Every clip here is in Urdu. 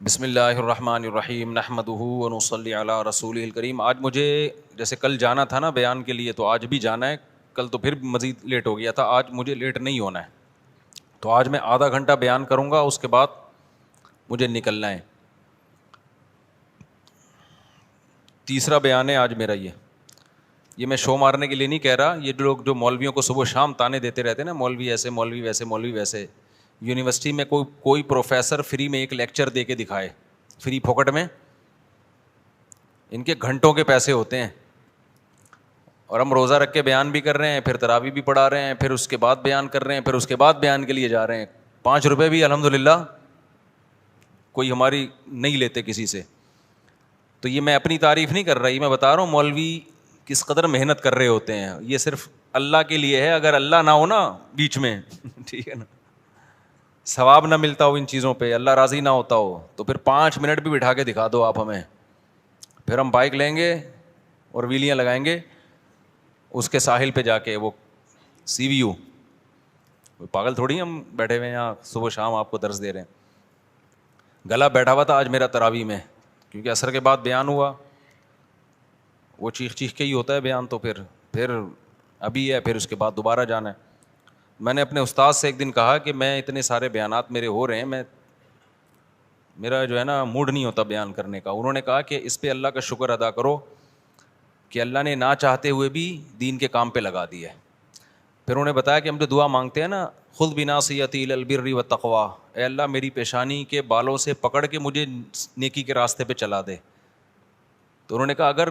بسم اللہ الرحمن الرحیم نحمدہ ونصلی علی رسولہ الکریم. آج مجھے جیسے کل جانا تھا نا بیان کے لیے، تو آج بھی جانا ہے. کل تو پھر مزید لیٹ ہو گیا تھا، آج مجھے لیٹ نہیں ہونا ہے. تو آج میں آدھا گھنٹہ بیان کروں گا، اس کے بعد مجھے نکلنا ہے. تیسرا بیان ہے آج میرا. یہ میں شو مارنے کے لیے نہیں کہہ رہا. یہ لوگ جو مولویوں کو صبح شام تانے دیتے رہتے ہیں نا، مولوی ایسے، مولوی ویسے، مولوی ویسے. یونیورسٹی میں کوئی پروفیسر فری میں ایک لیکچر دے کے دکھائے، فری پھوکٹ میں، ان کے گھنٹوں کے پیسے ہوتے ہیں. اور ہم روزہ رکھ کے بیان بھی کر رہے ہیں، پھر تراویح بھی پڑھا رہے ہیں، پھر اس کے بعد بیان کر رہے ہیں، پھر اس کے بعد بیان کے لیے جا رہے ہیں. 5 روپے بھی الحمدللہ کوئی ہماری نہیں لیتے کسی سے. تو یہ میں اپنی تعریف نہیں کر رہا، یہ میں بتا رہا ہوں مولوی کس قدر محنت کر رہے ہوتے ہیں. یہ صرف اللہ کے لیے ہے. اگر اللہ نہ ہو نا بیچ میں ٹھیک ہے نا، ثواب نہ ملتا ہو ان چیزوں پہ، اللہ راضی نہ ہوتا ہو، تو پھر 5 منٹ بھی بٹھا کے دکھا دو آپ ہمیں، پھر ہم بائک لیں گے اور ویلیاں لگائیں گے اس کے ساحل پہ جا کے. وہ سی وی یو پاگل تھوڑی ہم بیٹھے ہوئے ہیں یہاں صبح شام آپ کو درس دے رہے ہیں. گلا بیٹھا ہوا تھا آج میرا تراویح میں، کیونکہ عصر کے بعد بیان ہوا. وہ چیخ چیخ کے ہی ہوتا ہے بیان. تو پھر ابھی ہے، پھر اس کے بعد دوبارہ جانا ہے. میں نے اپنے استاد سے ایک دن کہا کہ میں اتنے سارے بیانات میرے ہو رہے ہیں، میرا جو ہے نا موڈ نہیں ہوتا بیان کرنے کا. انہوں نے کہا کہ اس پہ اللہ کا شکر ادا کرو کہ اللہ نے نہ چاہتے ہوئے بھی دین کے کام پہ لگا دیا ہے. پھر انہوں نے بتایا کہ ہم جو دعا مانگتے ہیں نا، خذ بناصیتی الی البر والتقوی، اے اللہ میری پیشانی کے بالوں سے پکڑ کے مجھے نیکی کے راستے پہ چلا دے. تو انہوں نے کہا اگر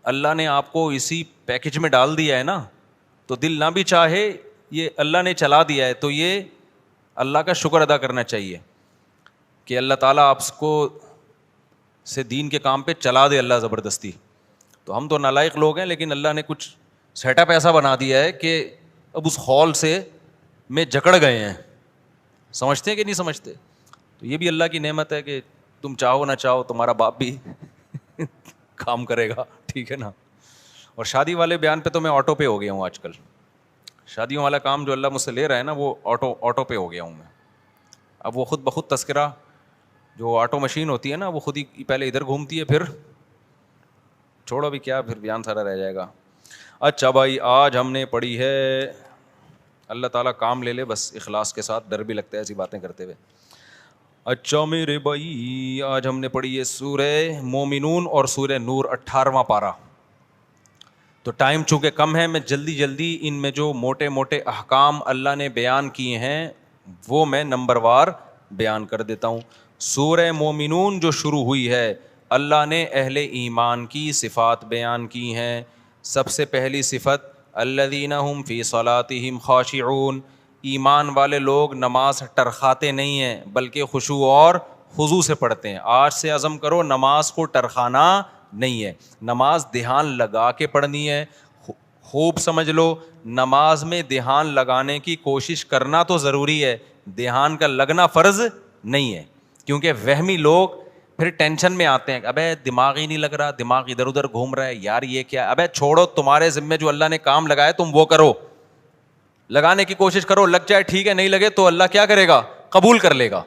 اللہ نے آپ کو اسی پیکج میں ڈال دیا ہے نا، تو دل نہ بھی چاہے، یہ اللہ نے چلا دیا ہے، تو یہ اللہ کا شکر ادا کرنا چاہیے کہ اللہ تعالیٰ آپ کو سے دین کے کام پہ چلا دے اللہ زبردستی. تو ہم تو نالائق لوگ ہیں، لیکن اللہ نے کچھ سیٹ اپ ایسا بنا دیا ہے کہ اب اس ہال سے میں جکڑ گئے ہیں. سمجھتے ہیں کہ نہیں سمجھتے؟ تو یہ بھی اللہ کی نعمت ہے کہ تم چاہو نہ چاہو تمہارا باپ بھی کام کرے گا، ٹھیک ہے نا. اور شادی والے بیان پہ تو میں آٹو پہ ہو گیا ہوں آج کل. شادیوں والا کام جو اللہ مجھ سے لے رہا ہے نا، وہ آٹو پہ ہو گیا ہوں میں. اب وہ خود بخود تذکرہ جو آٹو مشین ہوتی ہے نا، وہ خود ہی پہلے ادھر گھومتی ہے، پھر چھوڑو بھی کیا، پھر بیان سارا رہ جائے گا. اچھا بھائی، آج ہم نے پڑھی ہے، اللہ تعالیٰ کام لے لے بس اخلاص کے ساتھ، ڈر بھی لگتا ہے ایسی باتیں کرتے ہوئے. اچھا میرے بھائی، آج ہم نے پڑھی ہے سورہ مومنون اور سورہ نور 18واں پارہ. تو ٹائم چونکہ کم ہے، میں جلدی ان میں جو موٹے موٹے احکام اللہ نے بیان کیے ہیں وہ میں نمبر وار بیان کر دیتا ہوں. سورہ مومنون جو شروع ہوئی ہے، اللہ نے اہل ایمان کی صفات بیان کی ہیں. سب سے پہلی صفت الذین هم فی صلاتہم خاشعون، ایمان والے لوگ نماز ٹرخاتے نہیں ہیں بلکہ خشوع اور خضوع سے پڑھتے ہیں. آج سے عزم کرو نماز کو ٹرخانا نہیں ہے، نماز دھیان لگا کے پڑھنی ہے. خوب سمجھ لو، نماز میں دھیان لگانے کی کوشش کرنا تو ضروری ہے، دھیان کا لگنا فرض نہیں ہے. کیونکہ وہمی لوگ پھر ٹینشن میں آتے ہیں، ابے دماغ ہی نہیں لگ رہا، دماغ ادھر ادھر گھوم رہا ہے، یار یہ کیا. ابے چھوڑو، تمہارے ذمے جو اللہ نے کام لگایا تم وہ کرو، لگانے کی کوشش کرو. لگ جائے ٹھیک ہے، نہیں لگے تو اللہ کیا کرے گا؟ قبول کر لے گا.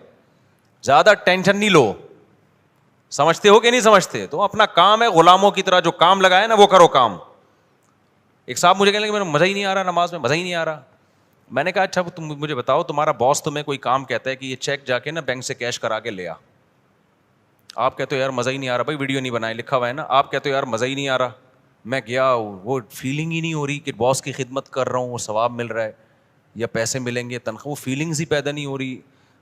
زیادہ ٹینشن نہیں لو. سمجھتے ہو کہ نہیں سمجھتے؟ تو اپنا کام ہے، غلاموں کی طرح جو کام لگایا نا وہ کرو کام. ایک صاحب مجھے کہنے لگے میرا مزہ ہی نہیں آ رہا نماز میں، مزہ ہی نہیں آ رہا. میں نے کہا اچھا تم مجھے بتاؤ، تمہارا باس تمہیں کوئی کام کہتا ہے کہ یہ چیک جا کے نا بینک سے کیش کرا کے لے آ، آپ کہتے ہو یار مزہ ہی نہیں آ رہا. بھائی ویڈیو نہیں بنائے، لکھا ہوا ہے نا. آپ کہتے ہو یار مزہ ہی نہیں آ رہا. میں گیا، وہ فیلنگ ہی نہیں ہو رہی کہ باس کی خدمت کر رہا ہوں، وہ ثواب مل رہا ہے یا پیسے ملیں گے تنخواہ، وہ فیلنگز ہی پیدا نہیں ہو رہی.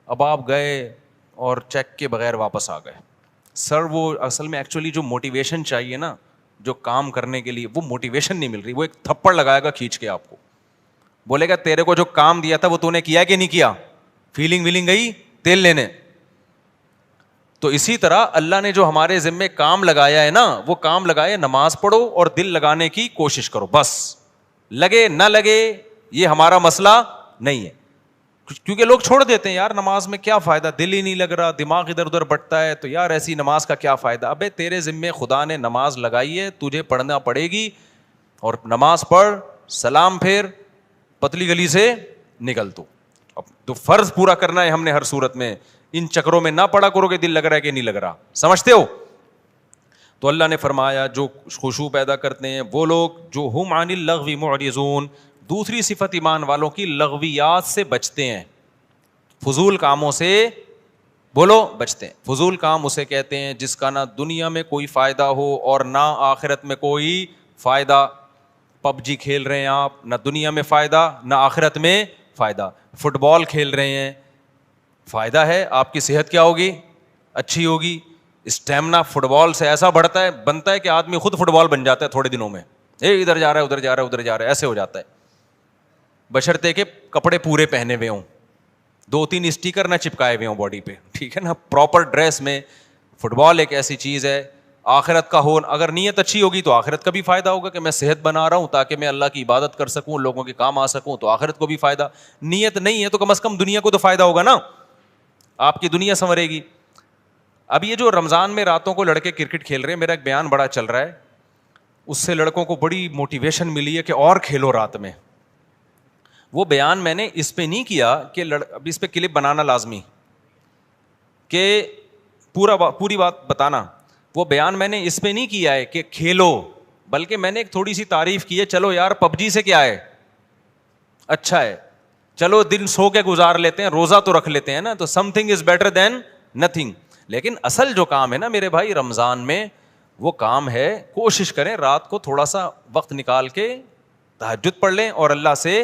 اب آپ گئے اور چیک کے بغیر واپس آ گئے. سر وہ اصل میں ایکچولی جو موٹیویشن چاہیے نا جو کام کرنے کے لیے، وہ موٹیویشن نہیں مل رہی. وہ ایک تھپڑ لگائے گا کھینچ کے آپ کو، بولے گا تیرے کو جو کام دیا تھا وہ تو نے کیا کہ نہیں کیا، فیلنگ ویلنگ گئی تیل لینے. تو اسی طرح اللہ نے جو ہمارے ذمے کام لگایا ہے نا، وہ کام لگائے نماز پڑھو اور دل لگانے کی کوشش کرو. بس لگے نہ لگے یہ ہمارا مسئلہ نہیں ہے. کیونکہ لوگ چھوڑ دیتے ہیں، یار نماز میں کیا فائدہ، دل ہی نہیں لگ رہا، دماغ ادھر ادھر بٹتا ہے، تو یار ایسی نماز کا کیا فائدہ. ابے تیرے ذمے خدا نے نماز لگائی ہے، تجھے پڑھنا پڑے گی، اور نماز پڑھ، سلام پھیر، پتلی گلی سے نکل. تو فرض پورا کرنا ہے ہم نے ہر صورت میں. ان چکروں میں نہ پڑا کرو کہ دل لگ رہا ہے کہ نہیں لگ رہا. سمجھتے ہو؟ تو اللہ نے فرمایا جو خشوع پیدا کرتے ہیں وہ لوگ جو ہم عن اللغو معرضون. دوسری صفت ایمان والوں کی لغویات سے بچتے ہیں, فضول کاموں سے بولو بچتے ہیں. فضول کام اسے کہتے ہیں جس کا نہ دنیا میں کوئی فائدہ ہو اور نہ آخرت میں کوئی فائدہ. پب جی کھیل رہے ہیں آپ, نہ دنیا میں فائدہ نہ آخرت میں فائدہ. فٹ بال کھیل رہے ہیں, فائدہ ہے, آپ کی صحت کیا ہوگی, اچھی ہوگی. اسٹیمنا فٹ بال سے ایسا بنتا ہے کہ آدمی خود فٹ بال بن جاتا ہے تھوڑے دنوں میں. ادھر جا رہا ہے ادھر جا رہا ہے ادھر جا رہا ہے, ایسے ہو جاتا ہے. بشرطے کہ کپڑے پورے پہنے ہوئے ہوں, 2-3 اسٹیکر نہ چپکائے ہوئے ہوں باڈی پہ, ٹھیک ہے نا, پراپر ڈریس میں. فٹ بال ایک ایسی چیز ہے آخرت کا ہو, اگر نیت اچھی ہوگی تو آخرت کا بھی فائدہ ہوگا کہ میں صحت بنا رہا ہوں تاکہ میں اللہ کی عبادت کر سکوں, لوگوں کے کام آ سکوں, تو آخرت کو بھی فائدہ. نیت نہیں ہے تو کم از کم دنیا کو تو فائدہ ہوگا نا, آپ کی دنیا سنورے گی. اب یہ جو رمضان میں راتوں کو لڑکے کرکٹ کھیل رہے ہیں, میرا ایک بیان بڑا چل رہا ہے, اس سے لڑکوں کو بڑی موٹیویشن ملی ہے کہ اور کھیلو رات میں. وہ بیان میں نے اس پہ نہیں کیا کہ اب اس پہ کلپ بنانا لازمی کہ پوری بات بتانا. وہ بیان میں نے اس پہ نہیں کیا ہے کہ کھیلو, بلکہ میں نے ایک تھوڑی سی تعریف کی ہے. چلو یار پب جی سے کیا ہے, اچھا ہے, چلو دن سو کے گزار لیتے ہیں, روزہ تو رکھ لیتے ہیں نا, تو some thing is better than nothing. لیکن اصل جو کام ہے نا میرے بھائی رمضان میں, وہ کام ہے کوشش کریں رات کو تھوڑا سا وقت نکال کے تہجد پڑھ لیں اور اللہ سے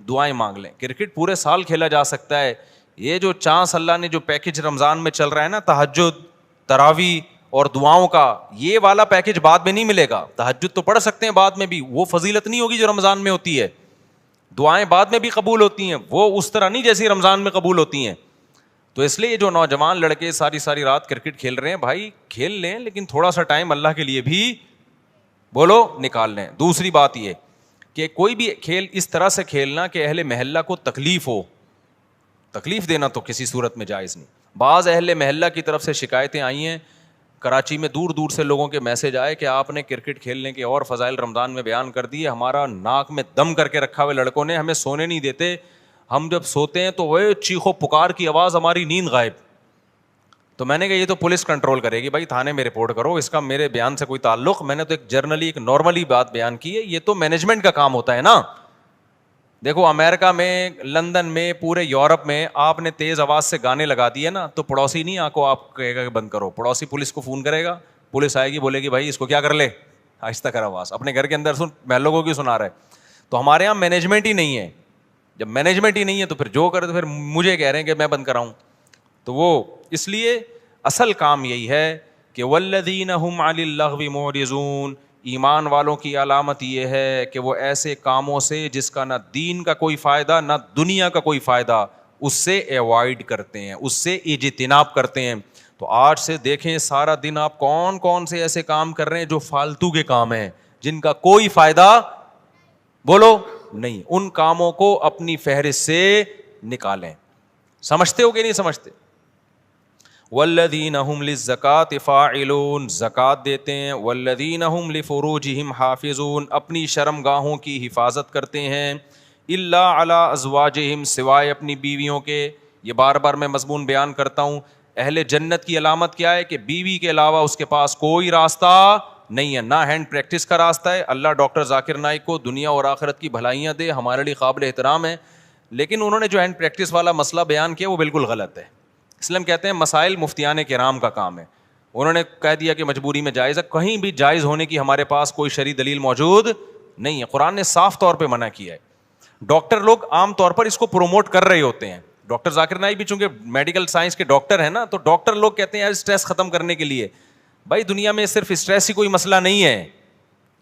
دعائیں مانگ لیں. کرکٹ پورے سال کھیلا جا سکتا ہے. یہ جو چانس اللہ نے جو پیکج رمضان میں چل رہا ہے نا, تہجد, تراویح اور دعاؤں کا, یہ والا پیکج بعد میں نہیں ملے گا. تہجد تو پڑھ سکتے ہیں بعد میں بھی, وہ فضیلت نہیں ہوگی جو رمضان میں ہوتی ہے. دعائیں بعد میں بھی قبول ہوتی ہیں, وہ اس طرح نہیں جیسی رمضان میں قبول ہوتی ہیں. تو اس لیے جو نوجوان لڑکے ساری رات کرکٹ کھیل رہے ہیں, بھائی کھیل لیں لیکن تھوڑا سا ٹائم اللہ کے لیے بھی بولو نکال لیں. دوسری بات یہ کہ کوئی بھی کھیل اس طرح سے کھیلنا کہ اہل محلہ کو تکلیف ہو, تکلیف دینا تو کسی صورت میں جائز نہیں. بعض اہل محلہ کی طرف سے شکایتیں آئی ہیں, کراچی میں دور دور سے لوگوں کے میسج آئے کہ آپ نے کرکٹ کھیلنے کے اور فضائل رمضان میں بیان کر دیے, ہمارا ناک میں دم کر کے رکھا ہوئے لڑکوں نے, ہمیں سونے نہیں دیتے, ہم جب سوتے ہیں تو وہ چیخو پکار کی آواز, ہماری نیند غائب. تو میں نے کہا یہ تو پولیس کنٹرول کرے گی, بھائی تھانے میں رپورٹ کرو, اس کا میرے بیان سے کوئی تعلق. میں نے تو ایک جرنلی ایک نارملی بات بیان کی ہے, یہ تو مینجمنٹ کا کام ہوتا ہے نا. دیکھو امریکہ میں, لندن میں, پورے یورپ میں آپ نے تیز آواز سے گانے لگا دیے نا, تو پڑوسی نہیں آپ کو آپ کہے گا کہ بند کرو, پڑوسی پولیس کو فون کرے گا, پولیس آئے گی بولے گی بھائی اس کو کیا کر لے, آہستہ کر آواز, اپنے گھر کے اندر سن, محلوں کو کیوں سنا رہا ہے. تو ہمارے یہاں مینجمنٹ ہی نہیں ہے. جب مینجمنٹ ہی نہیں ہے تو پھر جو کرے تو پھر مجھے کہہ رہے ہیں کہ میں بند کراؤں. تو وہ اس لیے اصل کام یہی ہے کہ والذین هم عن اللغو معرضون, ایمان والوں کی علامت یہ ہے کہ وہ ایسے کاموں سے جس کا نہ دین کا کوئی فائدہ نہ دنیا کا کوئی فائدہ, اس سے ایوائڈ کرتے ہیں, اس سے اجتناب کرتے ہیں. تو آج سے دیکھیں سارا دن آپ کون کون سے ایسے کام کر رہے ہیں جو فالتو کے کام ہیں, جن کا کوئی فائدہ بولو نہیں. ان کاموں کو اپنی فہرست سے نکالیں. سمجھتے ہو کہ نہیں سمجھتے؟ والذین هم للزکاۃ فاعلون, زکوٰۃ دیتے ہیں. والذین هم لفروجہم حافظون, اپنی شرم گاہوں کی حفاظت کرتے ہیں. الا علی ازواجہم, سوائے اپنی بیویوں کے. یہ بار بار میں مضمون بیان کرتا ہوں. اہل جنت کی علامت کیا ہے کہ بیوی کے علاوہ اس کے پاس کوئی راستہ نہیں ہے, نہ ہینڈ پریکٹس کا راستہ ہے. اللہ ڈاکٹر ذاکر نائک کو دنیا اور آخرت کی بھلائیاں دے, ہمارے لیے قابل احترام ہے, لیکن انہوں نے جو ہینڈ پریکٹس والا مسئلہ بیان کیا وہ بالکل غلط ہے. اسلام کہتے ہیں مسائل مفتیان کرام کا کام ہے. انہوں نے کہہ دیا کہ مجبوری میں جائز ہے, کہیں بھی جائز ہونے کی ہمارے پاس کوئی شرعی دلیل موجود نہیں ہے. قرآن نے صاف طور پہ منع کیا ہے. ڈاکٹر لوگ عام طور پر اس کو پروموٹ کر رہے ہوتے ہیں. ڈاکٹر ذاکر نائک بھی چونکہ میڈیکل سائنس کے ڈاکٹر ہیں نا, تو ڈاکٹر لوگ کہتے ہیں یار اسٹریس ختم کرنے کے لیے. بھائی دنیا میں صرف اسٹریس ہی کوئی مسئلہ نہیں ہے.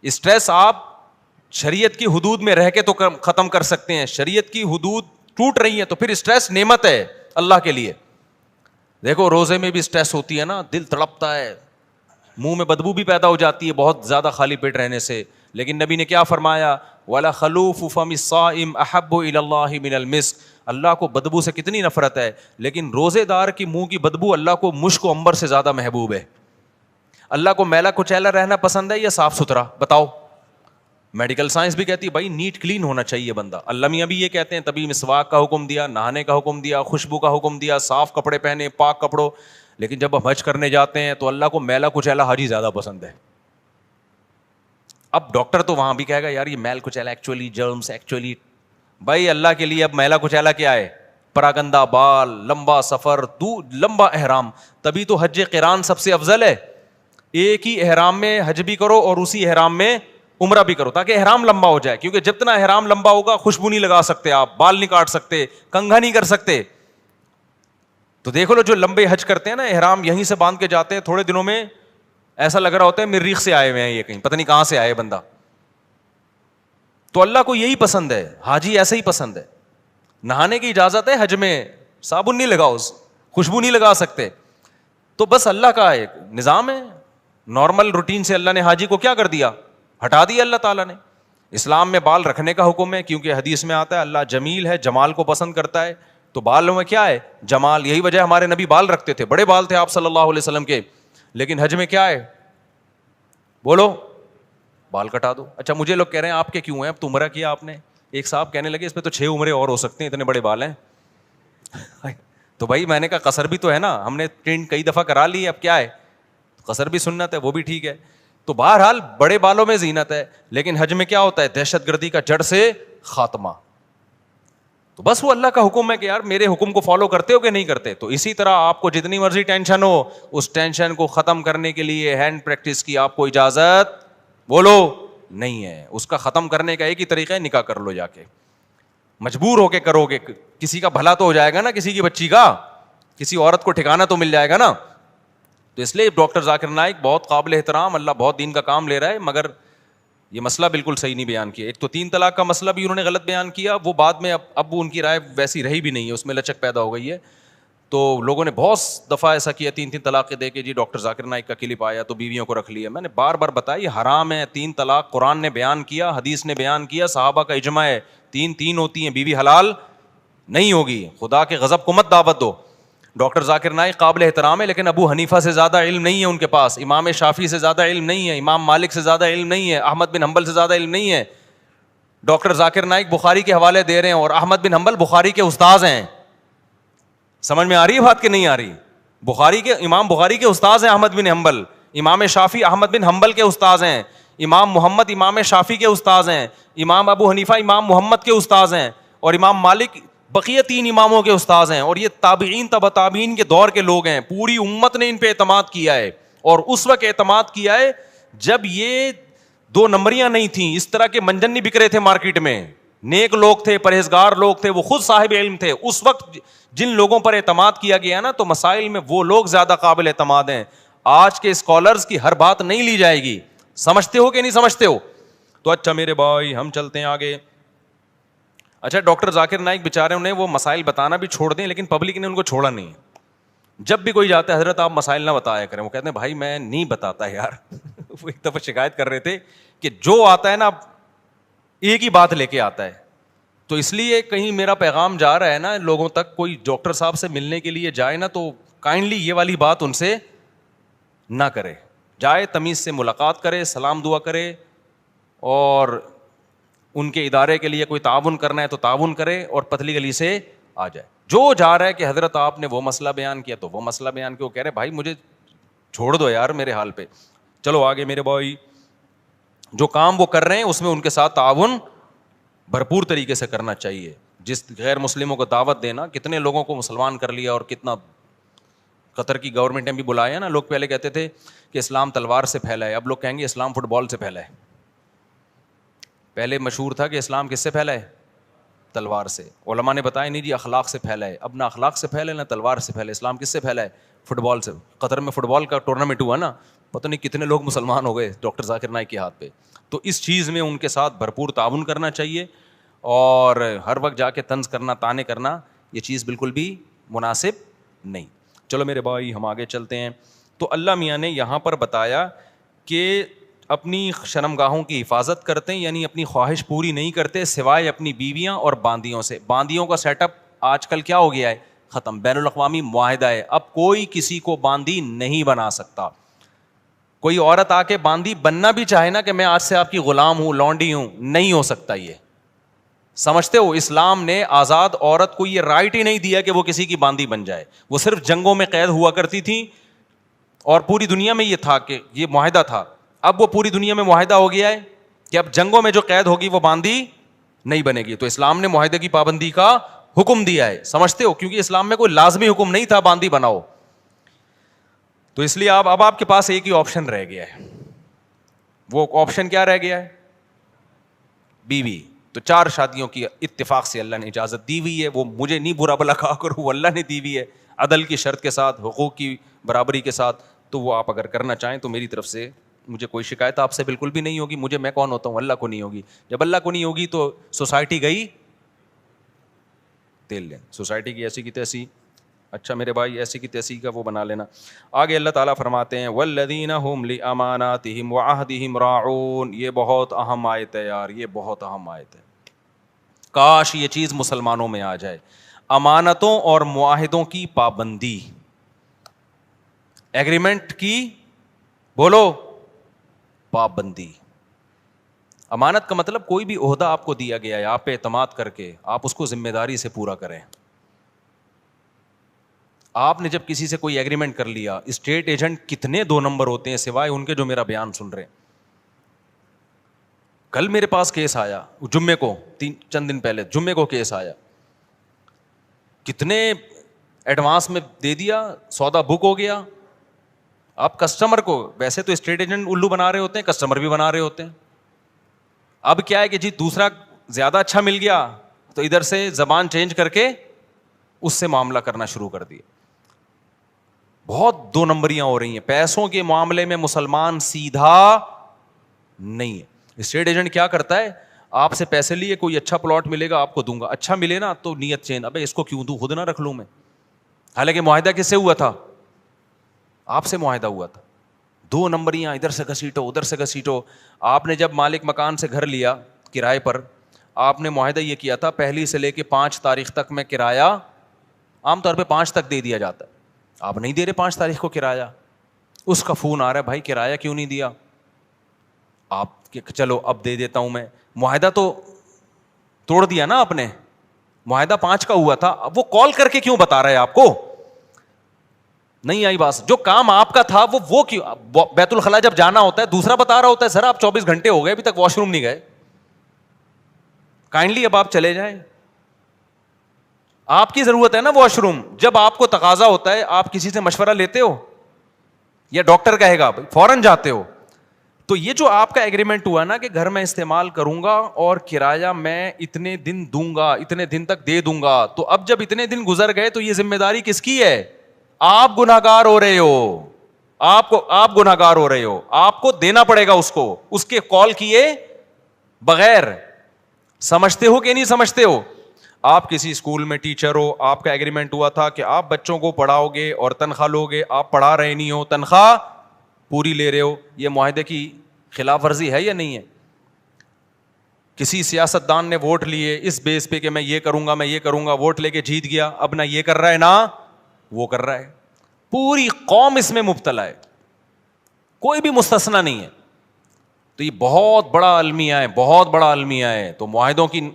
اسٹریس آپ شریعت کی حدود میں رہ کے تو ختم کر سکتے ہیں. شریعت کی حدود ٹوٹ رہی ہیں تو پھر اسٹریس نعمت ہے اللہ کے لیے. دیکھو روزے میں بھی اسٹریس ہوتی ہے نا, دل تڑپتا ہے, منہ میں بدبو بھی پیدا ہو جاتی ہے بہت زیادہ خالی پیٹ رہنے سے. لیکن نبی نے کیا فرمایا, وَلَخَلُوفُ فَمِ الصَّائِمِ أَحَبُّ إِلَى اللَّهِ مِنَ الْمِسْكِ. اللہ کو بدبو سے کتنی نفرت ہے, لیکن روزے دار کی منہ کی بدبو اللہ کو مشک و عنبر سے زیادہ محبوب ہے. اللہ کو میلا کچیلا رہنا پسند ہے یا صاف ستھرا؟ بتاؤ. میڈیکل سائنس بھی کہتی ہے بھائی نیٹ کلین ہونا چاہیے بندہ. اللہ میاں بھی یہ کہتے ہیں, تبھی مسواک کا حکم دیا, نہانے کا حکم دیا, خوشبو کا حکم دیا, صاف کپڑے پہنے, پاک کپڑوں. لیکن جب ہم حج کرنے جاتے ہیں تو اللہ کو میلا کچیلا حاجی زیادہ پسند ہے. اب ڈاکٹر تو وہاں بھی کہے گا یار یہ میل کچیلا ایکچولی جرمس ایکچولی. بھائی اللہ کے لیے اب میلا کچیلا کیا ہے؟ پراگندہ بال, لمبا سفر, لمبا احرام. تبھی تو حج قران سب سے افضل ہے. ایک ہی احرام میں حج بھی کرو اور اسی احرام میں عمرہ بھی کرو, تاکہ احرام لمبا ہو جائے. کیونکہ جتنا احرام لمبا ہوگا خوشبو نہیں لگا سکتے آپ, بال نہیں کاٹ سکتے, کنگھا نہیں کر سکتے. تو دیکھو لو جو لمبے حج کرتے ہیں نا, احرام یہیں سے باندھ کے جاتے ہیں, تھوڑے دنوں میں ایسا لگ رہا ہوتا ہے مریخ سے آئے ہوئے ہیں یہ, کہیں پتہ نہیں کہاں سے آئے بندہ. تو اللہ کو یہی پسند ہے, حاجی ایسے ہی پسند ہے. نہانے کی اجازت ہے حج میں, صابن نہیں لگاؤ, خوشبو نہیں لگا سکتے. تو بس اللہ کا ایک نظام ہے, نارمل روٹین سے اللہ نے حاجی کو کیا کر دیا, ہٹا دیا اللہ تعالیٰ نے. اسلام میں بال رکھنے کا حکم ہے, کیونکہ حدیث میں آتا ہے اللہ جمیل ہے, جمال کو پسند کرتا ہے. تو بالوں میں کیا ہے؟ جمال. یہی وجہ ہمارے نبی بال رکھتے تھے, بڑے بال تھے آپ صلی اللہ علیہ وسلم کے. لیکن حج میں کیا ہے؟ بولو, بال کٹا دو. اچھا مجھے لوگ کہہ رہے ہیں آپ کے کیوں ہیں, اب تو عمرہ کیا آپ نے. ایک صاحب کہنے لگے اس میں تو 6 عمرے اور ہو سکتے ہیں, اتنے بڑے بال ہیں. تو بھائی میں نے کہا قصر بھی تو ہے نا, ہم نے ٹرین کئی دفعہ کرا لی, اب کیا ہے, قصر بھی سنت ہے, وہ بھی ٹھیک ہے. تو بہرحال بڑے بالوں میں زینت ہے, لیکن حج میں کیا ہوتا ہے؟ دہشت گردی کا جڑ سے خاتمہ. تو بس وہ اللہ کا حکم ہے کہ یار میرے حکم کو فالو کرتے ہو کہ نہیں کرتے. تو اسی طرح آپ کو جتنی مرضی ٹینشن ہو, اس ٹینشن کو ختم کرنے کے لیے ہینڈ پریکٹس کی آپ کو اجازت بولو نہیں ہے. اس کا ختم کرنے کا ایک ہی طریقہ ہے, نکاح کر لو جا کے. مجبور ہو کے کرو گے, کسی کا بھلا تو ہو جائے گا نا, کسی کی بچی کا, کسی عورت کو ٹھکانہ تو مل جائے گا نا. تو اس لیے ڈاکٹر ذاکر نائک بہت قابل احترام, اللہ بہت دین کا کام لے رہا ہے, مگر یہ مسئلہ بالکل صحیح نہیں بیان کیا. ایک تو 3 طلاق کا مسئلہ بھی انہوں نے غلط بیان کیا, وہ بعد میں اب ان کی رائے ویسی رہی بھی نہیں ہے, اس میں لچک پیدا ہو گئی ہے. تو لوگوں نے بہت دفعہ ایسا کیا, 3 طلاقیں دے کے جی ڈاکٹر ذاکر نائک کا کلپ آیا تو بیویوں کو رکھ لیا. میں نے بار بار بتایا یہ حرام ہے. 3 طلاق قرآن نے بیان کیا, حدیث نے بیان کیا, صحابہ کا اجماع ہے, 3 ہوتی ہیں, بیوی حلال نہیں ہوگی. خدا کے غضب کو مت دعوت دو. ڈاکٹر ذاکر نائک قابل احترام ہے, لیکن ابو حنیفہ سے زیادہ علم نہیں ہے ان کے پاس, امام شافعی سے زیادہ علم نہیں ہے, امام مالک سے زیادہ علم نہیں ہے, احمد بن حنبل سے زیادہ علم نہیں ہے. ڈاکٹر ذاکر نائک بخاری کے حوالے دے رہے ہیں اور احمد بن حنبل بخاری کے استاذ ہیں. سمجھ میں آ رہی ہے بات کہ نہیں آ رہی؟ امام بخاری کے استاذ ہیں احمد بن حنبل, امام شافعی احمد بن حنبل کے استاذ ہیں, امام محمد امام شافعی کے استاذ ہیں, امام ابو حنیفہ امام محمد کے استاذ ہیں, اور امام مالک بقیہ 3 اماموں کے استاذ ہیں. اور یہ تابعین تبع تابعین کے دور کے لوگ ہیں. پوری امت نے ان پہ اعتماد کیا ہے, اور اس وقت اعتماد کیا ہے جب یہ 2 نمبریاں نہیں تھیں, اس طرح کے منجن نہیں بک رہے تھے مارکیٹ میں. نیک لوگ تھے, پرہیزگار لوگ تھے, وہ خود صاحب علم تھے. اس وقت جن لوگوں پر اعتماد کیا گیا نا, تو مسائل میں وہ لوگ زیادہ قابل اعتماد ہیں. آج کے اسکالرز کی ہر بات نہیں لی جائے گی. سمجھتے ہو کہ نہیں سمجھتے ہو؟ تو اچھا میرے بھائی ہم چلتے ہیں آگے. اچھا ڈاکٹر ذاکر نائک بیچارے انہیں وہ مسائل بتانا بھی چھوڑ دیں, لیکن پبلک نے ان کو چھوڑا نہیں. جب بھی کوئی جاتا ہے حضرت آپ مسائل نہ بتایا کریں, وہ کہتے ہیں بھائی میں نہیں بتاتا یار. وہ ایک دفعہ شکایت کر رہے تھے کہ جو آتا ہے نا ایک ہی بات لے کے آتا ہے. تو اس لیے کہیں میرا پیغام جا رہا ہے نا لوگوں تک, کوئی ڈاکٹر صاحب سے ملنے کے لیے جائے نا تو کائنڈلی یہ والی بات ان سے نہ کرے. جائے تمیز سے ملاقات کرے, سلام دعا کرے, اور ان کے ادارے کے لیے کوئی تعاون کرنا ہے تو تعاون کرے, اور پتلی گلی سے آ جائے. جو جا رہا ہے کہ حضرت آپ نے وہ مسئلہ بیان کیا تو وہ مسئلہ بیان کیا, وہ کہہ رہے بھائی مجھے چھوڑ دو یار میرے حال پہ. چلو آگے میرے بھائی, جو کام وہ کر رہے ہیں اس میں ان کے ساتھ تعاون بھرپور طریقے سے کرنا چاہیے. جس غیر مسلموں کو دعوت دینا, کتنے لوگوں کو مسلمان کر لیا, اور کتنا قطر کی گورنمنٹ نے بھی بلایا نا. لوگ پہلے کہتے تھے کہ اسلام تلوار سے پھیلا ہے, اب لوگ کہیں گے اسلام فٹ بال سے پھیلا ہے. پہلے مشہور تھا کہ اسلام کس سے پھیلا ہے؟ تلوار سے. علماء نے بتایا نہیں جی اخلاق سے پھیلا ہے. اب نہ اخلاق سے پھیلا ہے نہ تلوار سے پھیلا ہے. اسلام کس سے پھیلا ہے؟ فٹ بال سے. قطر میں فٹ بال کا ٹورنامنٹ ہوا نا, پتہ نہیں کتنے لوگ مسلمان ہو گئے ڈاکٹر ذاکر نائک کے ہاتھ پہ. تو اس چیز میں ان کے ساتھ بھرپور تعاون کرنا چاہیے, اور ہر وقت جا کے طنز کرنا, تانے کرنا, یہ چیز بالکل بھی مناسب نہیں. چلو میرے بھائی ہم آگے چلتے ہیں. تو اللہ میاں نے یہاں پر بتایا کہ اپنی شرمگاہوں کی حفاظت کرتے ہیں, یعنی اپنی خواہش پوری نہیں کرتے سوائے اپنی بیویاں اور باندیوں سے. باندیوں کا سیٹ اپ آج کل کیا ہو گیا ہے؟ ختم. بین الاقوامی معاہدہ ہے, اب کوئی کسی کو باندی نہیں بنا سکتا. کوئی عورت آ کے باندی بننا بھی چاہے نا کہ میں آج سے آپ کی غلام ہوں, لونڈی ہوں, نہیں ہو سکتا یہ. سمجھتے ہو اسلام نے آزاد عورت کو یہ رائٹ ہی نہیں دیا کہ وہ کسی کی باندی بن جائے. وہ صرف جنگوں میں قید ہوا کرتی تھی اور پوری دنیا میں یہ تھا کہ یہ معاہدہ تھا. اب وہ پوری دنیا میں معاہدہ ہو گیا ہے کہ اب جنگوں میں جو قید ہوگی وہ باندی نہیں بنے گی. تو اسلام نے معاہدے کی پابندی کا حکم دیا ہے. سمجھتے ہو, کیونکہ اسلام میں کوئی لازمی حکم نہیں تھا باندی بناؤ. تو اس لیے اب آپ کے پاس ایک ہی آپشن رہ گیا ہے. وہ آپشن کیا رہ گیا ہے؟ بیوی. تو 4 شادیوں کی اتفاق سے اللہ نے اجازت دی ہوئی ہے. وہ مجھے نہیں برا بلا کہا کرو, وہ اللہ نے دی ہوئی ہے عدل کی شرط کے ساتھ, حقوق کی برابری کے ساتھ. تو وہ آپ اگر کرنا چاہیں تو میری طرف سے مجھے کوئی شکایت آپ سے بالکل بھی نہیں ہوگی. میں کون ہوتا ہوں, اللہ کو نہیں ہوگی. جب اللہ کو نہیں ہوگی تو سوسائٹی گئی تیل لین, سوسائٹی کی ایسی کی تیسی. اچھا میرے بھائی, ایسی کی تیسی کا وہ بنا لینا. آگے اللہ تعالیٰ فرماتے ہیں والذین هم لاماناتہم وعہدہم راعون. یہ بہت اہم آیت ہے یار, یہ بہت اہم آیت ہے. کاش یہ چیز مسلمانوں میں آ جائے. امانتوں اور معاہدوں کی پابندی, ایگریمنٹ کی بولو پابندی. امانت کا مطلب کوئی بھی عہدہ آپ کو دیا گیا ہے, آپ پہ اعتماد کر کے آپ اس کو ذمہ داری سے پورا کریں. آپ نے جب کسی سے کوئی ایگریمنٹ کر لیا, اسٹیٹ ایجنٹ کتنے 2 نمبر ہوتے ہیں سوائے ان کے جو میرا بیان سن رہے ہیں. کل میرے پاس کیس آیا, جمعے کو, چند دن پہلے جمعے کو کیس آیا. کتنے ایڈوانس میں دے دیا, سودا بک ہو گیا. اب کسٹمر کو, ویسے تو اسٹیٹ ایجنٹ الو بنا رہے ہوتے ہیں, کسٹمر بھی بنا رہے ہوتے ہیں. اب کیا ہے کہ جی دوسرا زیادہ اچھا مل گیا تو ادھر سے زبان چینج کر کے اس سے معاملہ کرنا شروع کر دیا. بہت 2 نمبریاں ہو رہی ہیں پیسوں کے معاملے میں. مسلمان سیدھا نہیں ہے. اسٹیٹ ایجنٹ کیا کرتا ہے, آپ سے پیسے لیے, کوئی اچھا پلاٹ ملے گا آپ کو دوں گا, اچھا ملے نا تو نیت چینج, ابے اس کو کیوں دوں, خود نہ رکھ لوں میں. حالانکہ معاہدہ کس سے ہوا تھا؟ آپ سے معاہدہ ہوا تھا. 2 نمبریاں, ادھر سے گھسیٹو ادھر سے گھسیٹو. آپ نے جب مالک مکان سے گھر لیا کرائے پر, آپ نے معاہدہ یہ کیا تھا 1 سے لے کے 5 تاریخ تک میں کرایہ, عام طور پہ 5 تک دے دیا جاتا ہے. آپ نہیں دے رہے 5 تاریخ کو کرایہ. اس کا فون آ رہا ہے, بھائی کرایہ کیوں نہیں دیا؟ آپ چلو اب دے دیتا ہوں میں. معاہدہ تو توڑ دیا نا آپ نے, معاہدہ 5 کا ہوا تھا. اب وہ کال کر کے کیوں بتا رہا ہے آپ کو؟ نہیں آئی بات. جو کام آپ کا تھا وہ کیوں, بیت الخلاء جب جانا ہوتا ہے دوسرا بتا رہا ہوتا ہے, سر آپ 24 گھنٹے ہو گئے ابھی تک واش روم نہیں گئے, کائنڈلی اب آپ چلے جائیں. آپ کی ضرورت ہے نا واش روم, جب آپ کو تقاضا ہوتا ہے آپ کسی سے مشورہ لیتے ہو یا ڈاکٹر کہے گا فوراً جاتے ہو. تو یہ جو آپ کا ایگریمنٹ ہوا نا کہ گھر میں استعمال کروں گا اور کرایہ میں اتنے دن دوں گا, اتنے دن تک دے دوں گا, تو اب جب اتنے دن گزر گئے تو یہ ذمہ داری کس کی ہے؟ آپ گنہگار ہو رہے ہو, آپ گنہگار ہو رہے ہو, آپ کو دینا پڑے گا اس کو, اس کے کال کیے بغیر. سمجھتے ہو کہ نہیں سمجھتے ہو؟ آپ کسی اسکول میں ٹیچر ہو, آپ کا ایگریمنٹ ہوا تھا کہ آپ بچوں کو پڑھاؤ گے اور تنخواہ لو گے, آپ پڑھا رہے نہیں ہو, تنخواہ پوری لے رہے ہو. یہ معاہدے کی خلاف ورزی ہے یا نہیں ہے؟ کسی سیاست دان نے ووٹ لیے اس بیس پہ کہ میں یہ کروں گا میں یہ کروں گا, ووٹ لے کے جیت گیا, اب نہ یہ کر رہا ہے نہ وہ کر رہا ہے. پوری قوم اس میں مبتلا ہے, کوئی بھی مستثنا نہیں ہے. تو یہ بہت بڑا المیہ ہے, بہت بڑا المیہ ہے. تو معاہدوں کی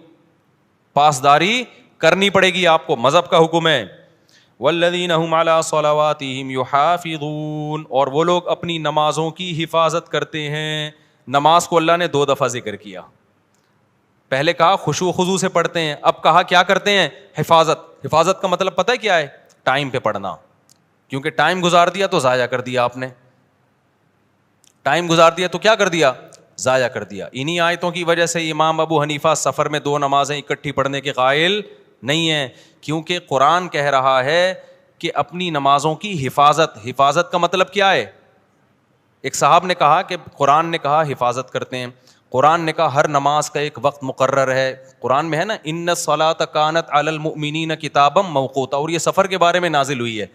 پاسداری کرنی پڑے گی آپ کو, مذہب کا حکم ہے. والذین هم علی صلواتہم یحافظون, اور وہ لوگ اپنی نمازوں کی حفاظت کرتے ہیں. نماز کو اللہ نے 2 دفعہ ذکر کیا. پہلے کہا خشوع و خضوع سے پڑھتے ہیں, اب کہا کیا کرتے ہیں؟ حفاظت. حفاظت کا مطلب پتہ ہے کیا ہے؟ ٹائم پہ پڑھنا. کیونکہ ٹائم گزار دیا تو ضائع کر دیا آپ نے, ٹائم گزار دیا تو کیا کر دیا؟ ضائع کر دیا. انہی آیتوں کی وجہ سے امام ابو حنیفہ سفر میں 2 نمازیں اکٹھی پڑھنے کے قائل نہیں ہیں, کیونکہ قرآن کہہ رہا ہے کہ اپنی نمازوں کی حفاظت. حفاظت کا مطلب کیا ہے؟ ایک صاحب نے کہا کہ قرآن نے کہا حفاظت کرتے ہیں, قرآن نے کہا ہر نماز کا ایک وقت مقرر ہے. قرآن میں ہے نا ان الصلاۃ کانت علی المؤمنین کتابا موقوتا, اور یہ سفر کے بارے میں نازل ہوئی ہے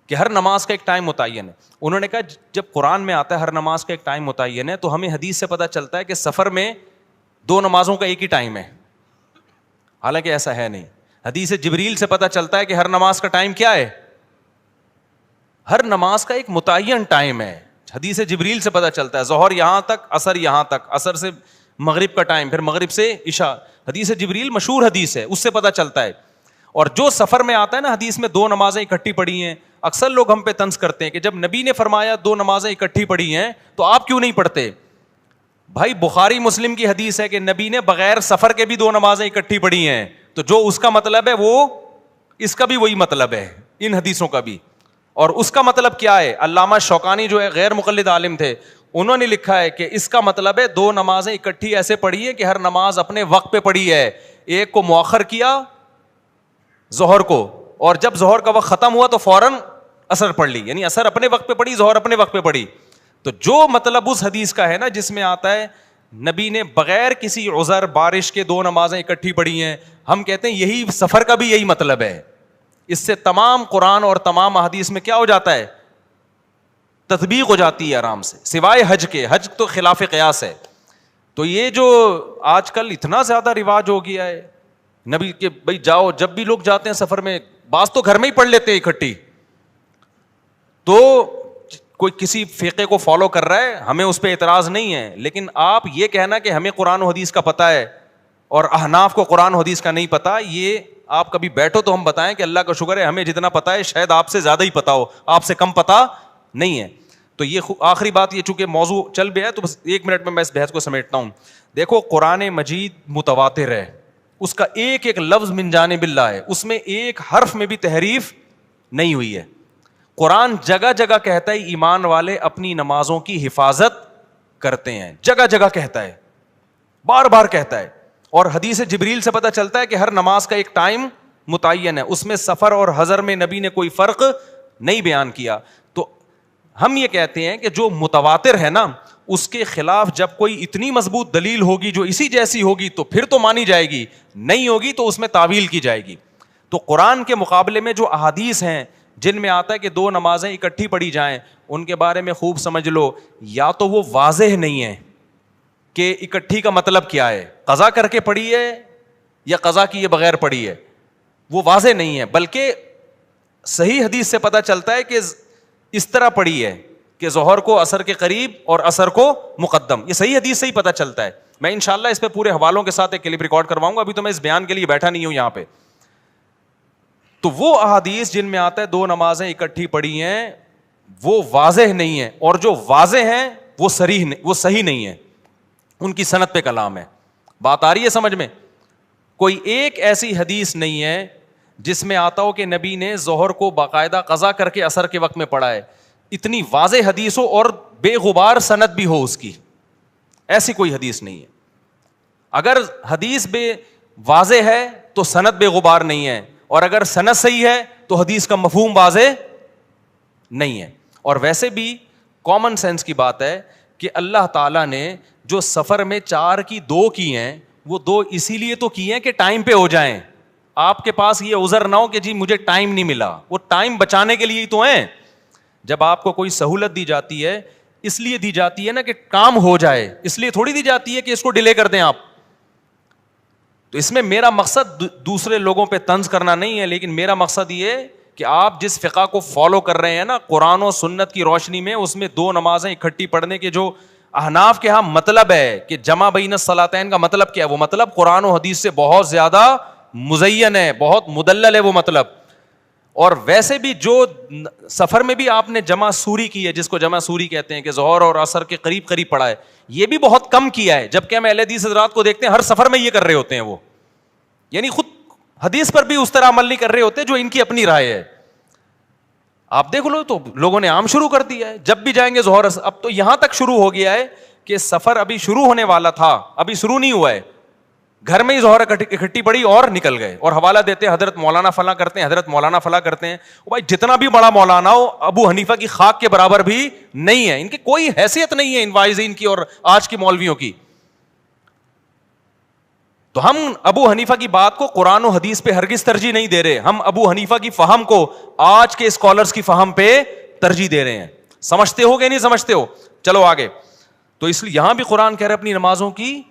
کہ ہر نماز کا ایک ٹائم متعین ہے. انہوں نے کہا جب قرآن میں آتا ہے ہر نماز کا ایک ٹائم متعین ہے, تو ہمیں حدیث سے پتہ چلتا ہے کہ سفر میں 2 نمازوں کا ایک ہی ٹائم ہے, حالانکہ ایسا ہے نہیں. حدیث جبریل سے پتہ چلتا ہے کہ ہر نماز کا ٹائم کیا ہے؟ ہر نماز کا ایک متعین ٹائم ہے. حدیث جبریل سے پتہ چلتا ہے ظہر یہاں تک، عصر یہاں تک، عصر سے مغرب کا ٹائم، پھر مغرب سے عشاء. حدیث جبریل مشہور حدیث ہے، اس سے پتہ چلتا ہے. اور جو سفر میں آتا ہے نا حدیث میں 2 نمازیں اکٹھی پڑھی ہیں، اکثر لوگ ہم پہ طنز کرتے ہیں کہ جب نبی نے فرمایا 2 نمازیں اکٹھی پڑھی ہیں تو آپ کیوں نہیں پڑھتے؟ بھائی بخاری مسلم کی حدیث ہے کہ نبی نے بغیر سفر کے بھی 2 نمازیں اکٹھی پڑھی ہیں، تو جو اس کا مطلب ہے وہ اس کا بھی وہی مطلب ہے، ان حدیثوں کا بھی. اور اس کا مطلب کیا ہے؟ علامہ شوکانی جو ہے غیر مقلد عالم تھے، انہوں نے لکھا ہے کہ اس کا مطلب ہے 2 نمازیں اکٹھی ایسے پڑھی ہے کہ ہر نماز اپنے وقت پہ پڑھی ہے. ایک کو مؤخر کیا ظہر کو، اور جب ظہر کا وقت ختم ہوا تو فوراً عصر پڑھ لی، یعنی عصر اپنے وقت پہ پڑھی، ظہر اپنے وقت پہ پڑھی. تو جو مطلب اس حدیث کا ہے نا جس میں آتا ہے نبی نے بغیر کسی عذر بارش کے 2 نمازیں اکٹھی پڑھی ہیں، ہم کہتے ہیں یہی سفر کا بھی یہی مطلب ہے. اس سے تمام قرآن اور تمام احادیث میں کیا ہو جاتا ہے؟ تطبیق ہو جاتی ہے آرام سے، سوائے حج کے. حج تو خلاف قیاس ہے. تو یہ جو آج کل اتنا زیادہ رواج ہو گیا ہے نبی کے، بھائی جاؤ، جب بھی لوگ جاتے ہیں سفر میں، بعض تو گھر میں ہی پڑھ لیتے ہیں اکٹھی. تو کوئی کسی فقہ کو فالو کر رہا ہے، ہمیں اس پہ اعتراض نہیں ہے، لیکن آپ یہ کہنا کہ ہمیں قرآن و حدیث کا پتہ ہے اور احناف کو قرآن و حدیث کا نہیں پتہ، یہ آپ کبھی بیٹھو تو ہم بتائیں کہ اللہ کا شکر ہے ہمیں جتنا پتہ ہے شاید آپ سے زیادہ ہی پتہ ہو، آپ سے کم پتہ نہیں ہے. تو یہ آخری بات، یہ چونکہ موضوع چل گیا ہے تو بس 1 منٹ میں اس بحث کو سمیٹتا ہوں. دیکھو قرآن مجید متواتر ہے، اس کا ایک ایک لفظ من جانب اللہ ہے، اس میں ایک حرف میں بھی تحریف نہیں ہوئی ہے. قرآن جگہ جگہ کہتا ہے ایمان والے اپنی نمازوں کی حفاظت کرتے ہیں، جگہ جگہ کہتا ہے، بار بار کہتا ہے. اور حدیث جبریل سے پتہ چلتا ہے کہ ہر نماز کا ایک ٹائم متعین ہے، اس میں سفر اور حضر میں نبی نے کوئی فرق نہیں بیان کیا. تو ہم یہ کہتے ہیں کہ جو متواتر ہے نا اس کے خلاف جب کوئی اتنی مضبوط دلیل ہوگی جو اسی جیسی ہوگی تو پھر تو مانی جائے گی، نہیں ہوگی تو اس میں تعویل کی جائے گی. تو قرآن کے مقابلے میں جو احادیث ہیں جن میں آتا ہے کہ 2 نمازیں اکٹھی پڑھی جائیں، ان کے بارے میں خوب سمجھ لو. یا تو وہ واضح نہیں ہے کہ اکٹھی کا مطلب کیا ہے، قضا کر کے پڑھی ہے یا قضا کیے بغیر پڑھی ہے، وہ واضح نہیں ہے. بلکہ صحیح حدیث سے پتہ چلتا ہے کہ اس طرح پڑھی ہے کہ ظہر کو عصر کے قریب اور عصر کو مقدم. یہ صحیح حدیث سے ہی پتہ چلتا ہے. میں انشاءاللہ اس پہ پورے حوالوں کے ساتھ ایک کلپ ریکارڈ کرواؤں گا، ابھی تو میں اس بیان کے لیے بیٹھا نہیں ہوں یہاں پہ. تو وہ احادیث جن میں آتا ہے 2 نمازیں اکٹھی پڑھی ہیں وہ واضح نہیں ہے، اور جو واضح ہیں وہ صحیح نہیں ہے، ان کی سند پہ کلام ہے. بات آ رہی ہے سمجھ میں؟ کوئی ایک ایسی حدیث نہیں ہے جس میں آتا ہو کہ نبی نے ظہر کو باقاعدہ قضا کر کے عصر کے وقت میں پڑھا ہے. اتنی واضح حدیث ہو اور بے غبار سند بھی ہو اس کی، ایسی کوئی حدیث نہیں ہے. اگر حدیث بے واضح ہے تو سند بے غبار نہیں ہے، اور اگر سند صحیح ہے تو حدیث کا مفہوم واضح نہیں ہے. اور ویسے بھی کامن سینس کی بات ہے کہ اللہ تعالیٰ نے جو سفر میں 4 کی 2 کی ہیں، وہ 2 اسی لیے تو کی ہیں کہ ٹائم پہ ہو جائیں. آپ کے پاس یہ عذر نہ ہو کہ جی مجھے ٹائم نہیں ملا، وہ ٹائم بچانے کے لیے ہی تو ہیں. جب آپ کو کوئی سہولت دی جاتی ہے اس لیے دی جاتی ہے نا کہ کام ہو جائے، اس لیے تھوڑی دی جاتی ہے کہ اس کو ڈیلے کر دیں آپ. تو اس میں میرا مقصد دوسرے لوگوں پہ طنز کرنا نہیں ہے، لیکن میرا مقصد یہ کہ آپ جس فقہ کو فالو کر رہے ہیں نا قرآن و سنت کی روشنی میں، اس میں 2 نمازیں اکٹھی پڑھنے کے جو احناف کے ہاں مطلب ہے کہ جمع بین الصلاتین کا مطلب کیا ہے، وہ مطلب قرآن و حدیث سے بہت زیادہ مزین ہے، بہت مدلل ہے وہ مطلب. اور ویسے بھی جو سفر میں بھی آپ نے جمع سوری کی ہے، جس کو جمع سوری کہتے ہیں کہ ظہر اور عصر کے قریب قریب پڑھا ہے، یہ بھی بہت کم کیا ہے. جبکہ ہم اہل حدیث حضرات کو دیکھتے ہیں ہر سفر میں یہ کر رہے ہوتے ہیں، وہ یعنی خود حدیث پر بھی اس طرح عمل نہیں کر رہے ہوتے جو ان کی اپنی رائے ہے. آپ دیکھ لو تو لوگوں نے عام شروع کر دیا ہے، جب بھی جائیں گے ظہر. اب تو یہاں تک شروع ہو گیا ہے کہ سفر ابھی شروع ہونے والا تھا، ابھی شروع نہیں ہوا ہے، گھر میں ہی ظہر اکٹھی پڑی اور نکل گئے، اور حوالہ دیتے ہیں حضرت مولانا فلاں کرتے ہیں، حضرت مولانا فلاں کرتے ہیں. بھائی جتنا بھی بڑا مولانا ہو ابو حنیفہ کی خاک کے برابر بھی نہیں ہے، ان کی کوئی حیثیت نہیں ہے ان واعظین کی اور آج کی مولویوں کی. تو ہم ابو حنیفہ کی بات کو قرآن و حدیث پہ ہرگز ترجیح نہیں دے رہے، ہم ابو حنیفہ کی فہم کو آج کے اسکالرز کی فہم پہ ترجیح دے رہے ہیں. سمجھتے ہو کہ نہیں سمجھتے ہو؟ چلو آگے. تو اس لیے یہاں بھی قرآن کہہ رہے اپنی نمازوں کی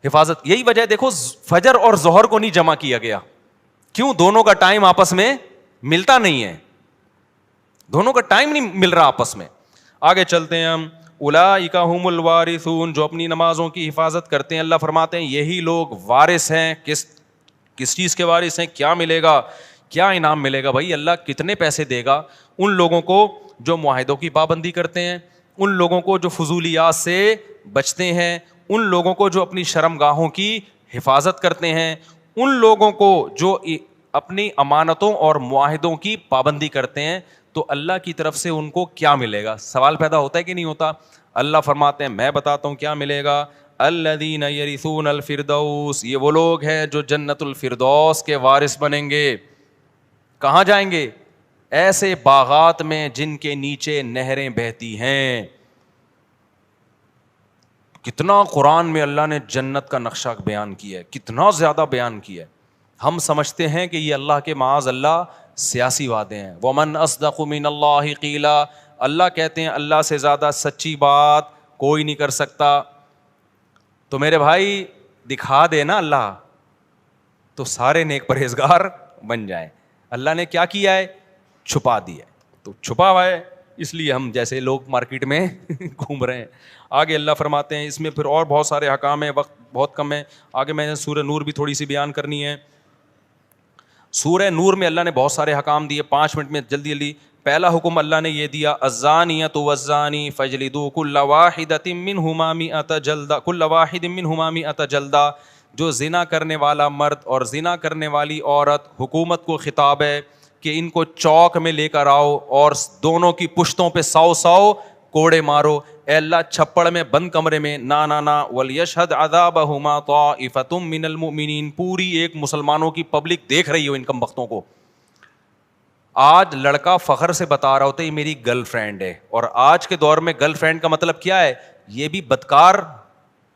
حفاظت. یہی وجہ ہے دیکھو فجر اور ظہر کو نہیں جمع کیا گیا. کیوں؟ دونوں کا ٹائم آپس میں ملتا نہیں ہے، دونوں کا ٹائم نہیں مل رہا آپس میں. آگے چلتے ہیں ہم. اولئک هم الوارثون, جو اپنی نمازوں کی حفاظت کرتے ہیں. اللہ فرماتے ہیں یہی لوگ وارث ہیں. کس چیز کے وارث ہیں؟ کیا ملے گا, کیا انعام ملے گا بھائی؟ اللہ کتنے پیسے دے گا ان لوگوں کو جو معاہدوں کی پابندی کرتے ہیں, ان لوگوں کو جو فضولیات سے بچتے ہیں, ان لوگوں کو جو اپنی شرمگاہوں کی حفاظت کرتے ہیں, ان لوگوں کو جو اپنی امانتوں اور معاہدوں کی پابندی کرتے ہیں. تو اللہ کی طرف سے ان کو کیا ملے گا؟ سوال پیدا ہوتا ہے کہ نہیں ہوتا؟ اللہ فرماتے ہیں میں بتاتا ہوں کیا ملے گا. الذین یرثون الفردوس, یہ وہ لوگ ہیں جو جنت الفردوس کے وارث بنیں گے. کہاں جائیں گے؟ ایسے باغات میں جن کے نیچے نہریں بہتی ہیں. کتنا قرآن میں اللہ نے جنت کا نقشہ بیان کیا ہے, کتنا زیادہ بیان کیا ہے. ہم سمجھتے ہیں کہ یہ اللہ کے معاذ اللہ سیاسی وعدے ہیں. ومن اصدق من اللہ قیلا, اللہ کہتے ہیں اللہ سے زیادہ سچی بات کوئی نہیں کر سکتا. تو میرے بھائی دکھا دے نا اللہ, تو سارے نیک پرہیزگار بن جائیں. اللہ نے کیا کیا ہے؟ چھپا دیا ہے. تو چھپا ہوا ہے, اس لیے ہم جیسے لوگ مارکیٹ میں گھوم رہے ہیں. آگے اللہ فرماتے ہیں, اس میں پھر اور بہت سارے حکام ہیں, وقت بہت کم ہے. آگے میں نے سورہ نور بھی تھوڑی سی بیان کرنی ہے. سورہ نور میں اللہ نے بہت سارے حکام دیے, 5 منٹ میں جلدی جلدی. پہلا حکم اللہ نے یہ دیا, الزانیۃ والزانی فاجلدوا کل واحدۃ منہما مئۃ جلدہ, کل واحد منہما مئۃ جلدہ. جو زنا کرنے والا مرد اور زنا کرنے والی عورت, حکومت کو خطاب ہے کہ ان کو چوک میں لے کر آؤ اور دونوں کی پشتوں پہ 100 کوڑے مارو. اے اللہ چھپڑ میں بند کمرے میں نا ولیشہد عذابہما طائفۃ من المؤمنین, پوری ایک مسلمانوں کی پبلک دیکھ رہی ہو ان کم بختوں کو. آج لڑکا فخر سے بتا رہا ہوتا ہے یہ میری گرل فرینڈ ہے, اور آج کے دور میں گرل فرینڈ کا مطلب کیا ہے؟ یہ بھی بدکار,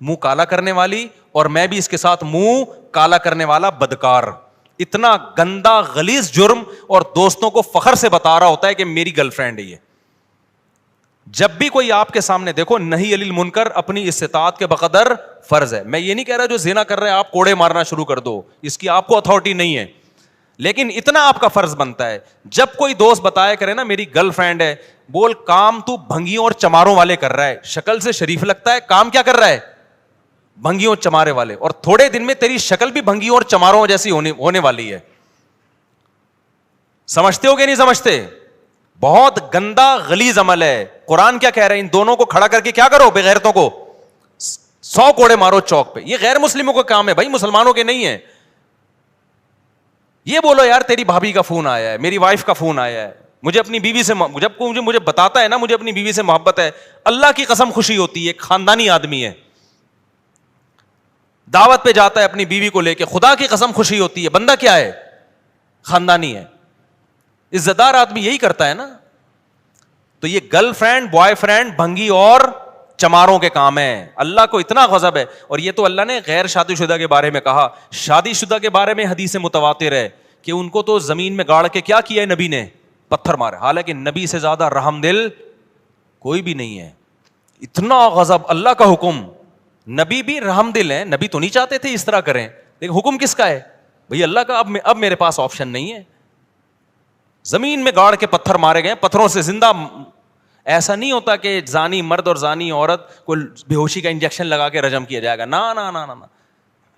منہ کالا کرنے والی, اور میں بھی اس کے ساتھ منہ کالا کرنے والا بدکار. اتنا گندا غلیظ جرم, اور دوستوں کو فخر سے بتا رہا ہوتا ہے کہ میری گرل فرینڈ ہے یہ. جب بھی کوئی آپ کے سامنے دیکھو, نہی علی المنکر اپنی استطاعت کے بقدر فرض ہے. میں یہ نہیں کہہ رہا جو زنا کر رہے ہیں آپ کوڑے مارنا شروع کر دو, اس کی آپ کو اتھارٹی نہیں ہے, لیکن اتنا آپ کا فرض بنتا ہے جب کوئی دوست بتایا کرے نا میری گرل فرینڈ ہے, بول کام تو بھنگیوں اور چماروں والے کر رہا ہے, شکل سے شریف لگتا ہے, کام کیا کر رہا ہے؟ بھنگیوں چمارے والے, اور تھوڑے دن میں تیری شکل بھی بھنگیوں اور چماروں جیسی ہونے والی ہے. سمجھتے ہو کہ نہیں سمجھتے؟ بہت گندا غلیظ عمل ہے. قرآن کیا کہہ رہے ہیں؟ ان دونوں کو کھڑا کر کے کیا کرو؟ بغیرتوں کو 100 کوڑے مارو چوک پہ. یہ غیر مسلموں کا کام ہے بھائی, مسلمانوں کے نہیں ہے. یہ بولو یار تیری بھابھی کا فون آیا ہے, میری وائف کا فون آیا ہے, مجھے اپنی بیوی سے, جب کوئی مجھے بتاتا ہے نا مجھے اپنی بیوی سے محبت ہے, اللہ کی قسم خوشی ہوتی ہے. ایک خاندانی آدمی ہے, دعوت پہ جاتا ہے اپنی بیوی کو لے کے, خدا کی قسم خوشی ہوتی ہے. بندہ کیا ہے؟ خاندانی ہے, عزت دار آدمی یہی کرتا ہے نا. تو یہ گرل فرینڈ بوائے فرینڈ بھنگی اور چماروں کے کام ہیں. اللہ کو اتنا غضب ہے. اور یہ تو اللہ نے غیر شادی شدہ کے بارے میں کہا. شادی شدہ کے بارے میں حدیث متواتر ہے کہ ان کو تو زمین میں گاڑ کے کیا کیا ہے نبی نے؟ پتھر مارے. حالانکہ نبی سے زیادہ رحم دل کوئی بھی نہیں ہے. اتنا غضب, اللہ کا حکم. نبی بھی رحم دل ہیں, نبی تو نہیں چاہتے تھے اس طرح کریں, لیکن حکم کس کا ہے بھئی؟ اللہ کا. اب میرے پاس آپشن نہیں ہے. زمین میں گاڑ کے پتھر مارے گئے, پتھروں سے زندہ. ایسا نہیں ہوتا کہ زانی مرد اور زانی عورت کو بے ہوشی کا انجیکشن لگا کے رجم کیا جائے گا. نا.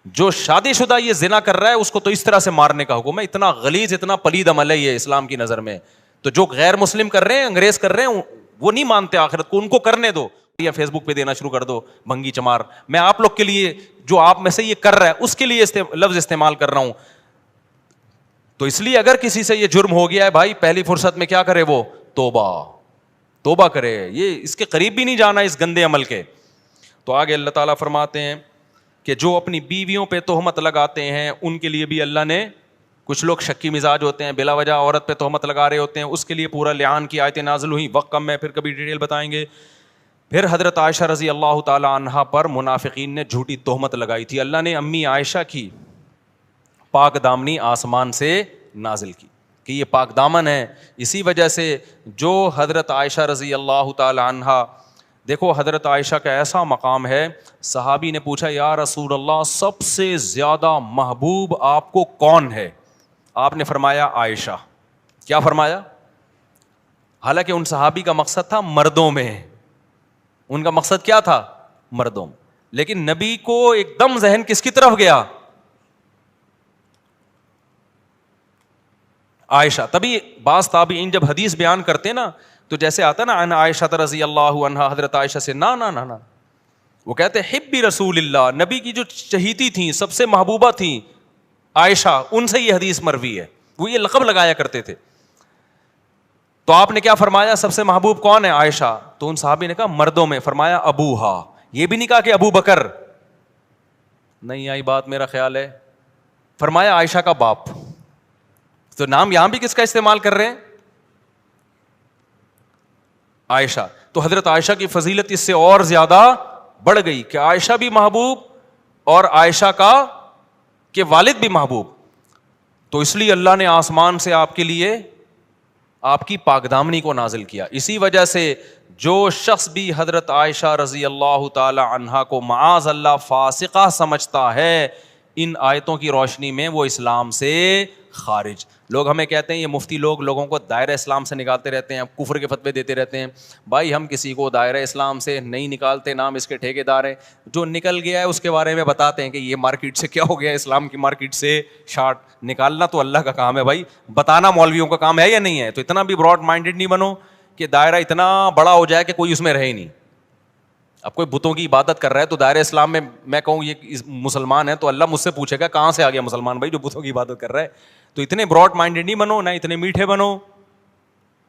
جو شادی شدہ یہ زنا کر رہا ہے اس کو تو اس طرح سے مارنے کا حکم ہے. اتنا غلیظ, اتنا پلید عمل ہے یہ اسلام کی نظر میں. تو جو غیر مسلم کر رہے ہیں, انگریز کر رہے ہیں, وہ نہیں مانتے آخرت کو, ان کو کرنے دو. یا فیس بک پہ دینا شروع کر دو بھنگی چمار. میں آپ لوگ کے لیے, جو آپ میں سے یہ کر رہا ہے اس کے لیے لفظ استعمال کر رہا ہوں. تو اس لیے اگر کسی سے یہ جرم ہو گیا ہے بھائی, پہلی فرصت میں کیا کرے وہ؟ توبہ کرے. یہ اس کے قریب بھی نہیں جانا اس گندے عمل کے. تو آگے اللہ تعالیٰ فرماتے ہیں کہ جو اپنی بیویوں پہ تہمت لگاتے ہیں ان کے لیے بھی اللہ نے, کچھ لوگ شکی مزاج ہوتے ہیں, بلا وجہ عورت پہ تہمت لگا رہے ہوتے ہیں, اس کے لیے پورا لعان کی آیتیں نازل ہوئی. وقت کم ہے, پھر کبھی ڈیٹیل بتائیں گے. پھر حضرت عائشہ رضی اللہ تعالی عنہا پر منافقین نے جھوٹی تہمت لگائی تھی. اللہ نے امی عائشہ کی پاک دامنی آسمان سے نازل کی کہ یہ پاک دامن ہے. اسی وجہ سے جو حضرت عائشہ رضی اللہ تعالی عنہا, دیکھو حضرت عائشہ کا ایسا مقام ہے, صحابی نے پوچھا یا رسول اللہ سب سے زیادہ محبوب آپ کو کون ہے؟ آپ نے فرمایا عائشہ. کیا فرمایا؟ حالانکہ ان صحابی کا مقصد تھا مردوں میں, ان کا مقصد کیا تھا؟ مردوں میں. لیکن نبی کو ایک دم ذہن کس کی طرف گیا؟ عائشہ. تبھی بعض تابعین جب حدیث بیان کرتے نا تو جیسے آتا نا ان عائشہ رضی اللہ عنہا, حضرت عائشہ سے نا نا نا نا, وہ کہتے حبی رسول اللہ, نبی کی جو چہیتی تھیں, سب سے محبوبہ تھیں عائشہ, ان سے یہ حدیث مروی ہے. وہ یہ لقب لگایا کرتے تھے. تو آپ نے کیا فرمایا, سب سے محبوب کون ہے؟ عائشہ. تو ان صحابی نے کہا مردوں میں. فرمایا ابوہا, یہ بھی نہیں کہا کہ ابو بکر, نہیں آئی بات میرا خیال ہے. فرمایا عائشہ کا باپ. تو نام یہاں بھی کس کا استعمال کر رہے ہیں؟ عائشہ. تو حضرت عائشہ کی فضیلت اس سے اور زیادہ بڑھ گئی کہ عائشہ بھی محبوب اور عائشہ کا کے والد بھی محبوب. تو اس لیے اللہ نے آسمان سے آپ کے لیے آپ کی پاک دامنی کو نازل کیا. اسی وجہ سے جو شخص بھی حضرت عائشہ رضی اللہ تعالی عنہا کو معاذ اللہ فاسقہ سمجھتا ہے, ان آیتوں کی روشنی میں وہ اسلام سے خارج. لوگ ہمیں کہتے ہیں, یہ مفتی لوگ لوگوں کو دائرہ اسلام سے نکالتے رہتے ہیں, کفر کے فتوے دیتے رہتے ہیں. بھائی ہم کسی کو دائرہ اسلام سے نہیں نکالتے, نام اس کے ٹھیکیدار ہیں. جو نکل گیا ہے اس کے بارے میں بتاتے ہیں کہ یہ مارکیٹ سے کیا ہو گیا, اسلام کی مارکیٹ سے شارٹ نکالنا تو اللہ کا کام ہے بھائی, بتانا مولویوں کا کام ہے یا نہیں ہے. تو اتنا بھی براڈ مائنڈیڈ نہیں بنو کہ دائرہ اتنا بڑا ہو جائے کہ کوئی اس میں رہے ہی نہیں. اب کوئی بتوں کی عبادت کر رہا ہے تو دائرہ اسلام میں کہوں یہ مسلمان ہے تو اللہ مجھ سے پوچھے گا کہاں سے آ گیا مسلمان بھائی جو بتوں کی عبادت کر رہا ہے. تو اتنے براڈ مائنڈیڈ نہیں بنو, نہ اتنے میٹھے بنو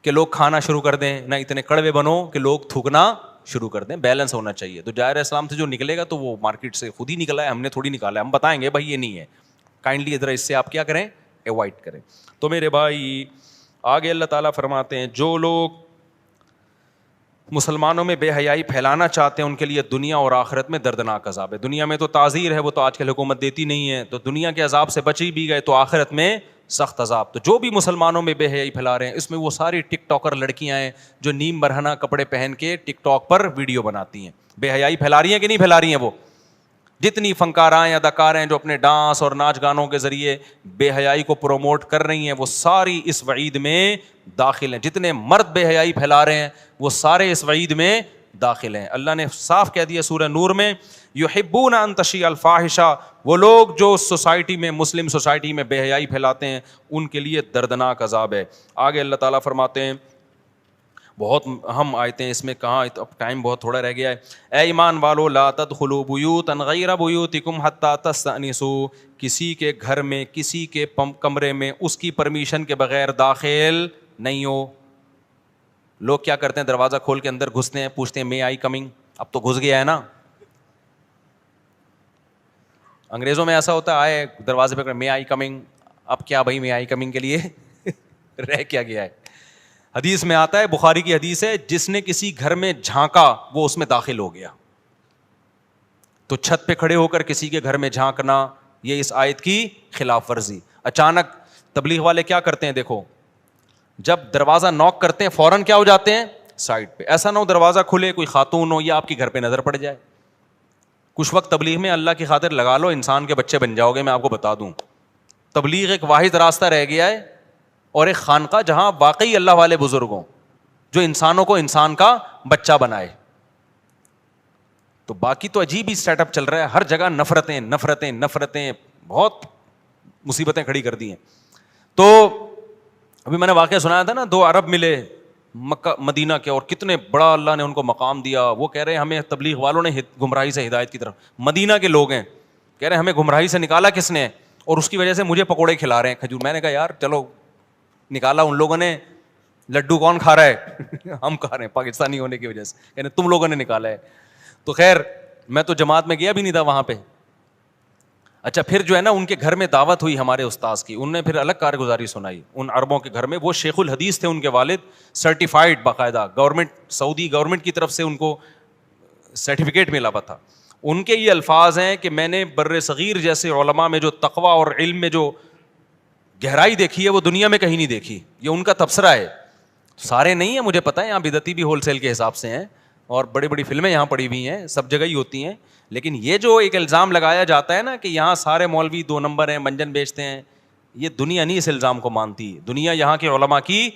کہ لوگ کھانا شروع کر دیں, نہ اتنے کڑوے بنو کہ لوگ تھوکنا شروع کر دیں. بیلنس ہونا چاہیے. تو دائرہ اسلام سے جو نکلے گا تو وہ مارکیٹ سے خود ہی نکلا ہے, ہم نے تھوڑی نکالا ہے. ہم بتائیں گے بھائی یہ نہیں ہے, کائنڈلی ادھر اس سے آپ کیا کریں, اوائڈ کریں. تو میرے بھائی آگے اللہ تعالیٰ فرماتے ہیں جو لوگ مسلمانوں میں بے حیائی پھیلانا چاہتے ہیں ان کے لیے دنیا اور آخرت میں دردناک عذاب ہے. دنیا میں تو تعزیر ہے, وہ تو آج کل حکومت دیتی نہیں ہے, تو دنیا کے عذاب سے بچی بھی گئے, تو آخرت میں سخت عذاب. تو جو بھی مسلمانوں میں بے حیائی پھیلا رہے ہیں, اس میں وہ ساری ٹک ٹاکر لڑکیاں ہیں جو نیم برہنہ کپڑے پہن کے ٹک ٹاک پر ویڈیو بناتی ہیں. بے حیائی پھیلا رہی ہیں کہ نہیں پھیلا رہی ہیں؟ وہ جتنی فنکارائیں اداکاریں جو اپنے ڈانس اور ناچ گانوں کے ذریعے بے حیائی کو پروموٹ کر رہی ہیں, وہ ساری اس وعید میں داخل ہیں. جتنے مرد بے حیائی پھیلا رہے ہیں وہ سارے اس وعید میں داخل ہیں. اللہ نے صاف کہہ دیا سورہ نور میں, یحبون ان تشیع الفاحشہ, وہ لوگ جو سوسائٹی میں, مسلم سوسائٹی میں بے حیائی پھیلاتے ہیں ان کے لیے دردناک عذاب ہے. آگے اللہ تعالیٰ فرماتے ہیں, بہت اہم آیتیں اس میں, کہاں اب ٹائم بہت تھوڑا رہ گیا ہے. اے ایمان والو لا تدخلوا بیوتا غیر بیوتکم حتی تستأنسوا, کسی کے گھر میں, کسی کے کمرے میں اس کی پرمیشن کے بغیر داخل نہیں ہو. لوگ کیا کرتے ہیں, دروازہ کھول کے اندر گھستے ہیں, پوچھتے ہیں مے آئی کمنگ. اب تو گھس گیا ہے نا, انگریزوں میں ایسا ہوتا ہے, آئے دروازے پہ مے آئی کمنگ. اب کیا بھائی مے آئی کمنگ کے لیے رہ کیا گیا ہے؟ حدیث میں آتا ہے, بخاری کی حدیث ہے, جس نے کسی گھر میں جھانکا وہ اس میں داخل ہو گیا. تو چھت پہ کھڑے ہو کر کسی کے گھر میں جھانکنا یہ اس آیت کی خلاف ورزی. اچانک تبلیغ والے کیا کرتے ہیں, دیکھو جب دروازہ نوک کرتے ہیں فوراً کیا ہو جاتے ہیں, سائڈ پہ. ایسا نہ ہو دروازہ کھلے کوئی خاتون ہو یا آپ کے گھر پہ نظر پڑ جائے. کچھ وقت تبلیغ میں اللہ کی خاطر لگا لو, انسان کے بچے بن جاؤ گے. میں آپ کو بتا دوں, تبلیغ ایک واحد راستہ رہ گیا ہے اور ایک خانقاہ جہاں واقعی اللہ والے بزرگ ہوں جو انسانوں کو انسان کا بچہ بنائے. تو باقی تو عجیب ہی سیٹ اپ چل رہا ہے, ہر جگہ نفرتیں نفرتیں نفرتیں, بہت مصیبتیں کھڑی کر دی ہیں. تو ابھی میں نے واقعہ سنایا تھا نا, 2 عرب ملے مکہ مدینہ کے, اور کتنے بڑا اللہ نے ان کو مقام دیا. وہ کہہ رہے ہیں ہمیں تبلیغ والوں نے گمراہی سے ہدایت کی طرف, مدینہ کے لوگ ہیں, کہہ رہے ہیں ہمیں گمراہی سے نکالا کس نے, اور اس کی وجہ سے مجھے پکوڑے کھلا رہے ہیں کھجور. میں نے کہا یار چلو, نکالا ان لوگوں نے, لڈو کون کھا رہا ہے ہم کھا رہے ہیں پاکستانی ہونے کی وجہ سے, یعنی تم لوگوں نے نکالا ہے. تو خیر میں تو جماعت میں گیا بھی نہیں تھا وہاں پہ. اچھا پھر جو ہے نا ان کے گھر میں دعوت ہوئی ہمارے استاذ کی, انہوں نے پھر الگ کارگزاری سنائی ان عربوں کے گھر میں. وہ شیخ الحدیث تھے, ان کے والد سرٹیفائڈ باقاعدہ گورنمنٹ, سعودی گورنمنٹ کی طرف سے ان کو سرٹیفکیٹ ملا ہوا تھا. ان کے یہ الفاظ ہیں کہ میں نے بر صغیر جیسے علماء میں جو تقویٰ اور علم میں جو گہرائی دیکھی ہے وہ دنیا میں کہیں نہیں دیکھی. یہ ان کا تبصرہ ہے, سارے نہیں ہیں مجھے پتہ ہے, یہاں بدعتی بھی ہول سیل کے حساب سے ہیں اور بڑی بڑی فلمیں یہاں پڑی ہوئی ہیں, سب جگہ ہی ہوتی ہیں. لیکن یہ جو ایک الزام لگایا جاتا ہے نا کہ یہاں سارے مولوی 2 نمبر ہیں, منجن بیچتے ہیں, یہ دنیا نہیں اس الزام کو مانتی. دنیا یہاں کے علماء کی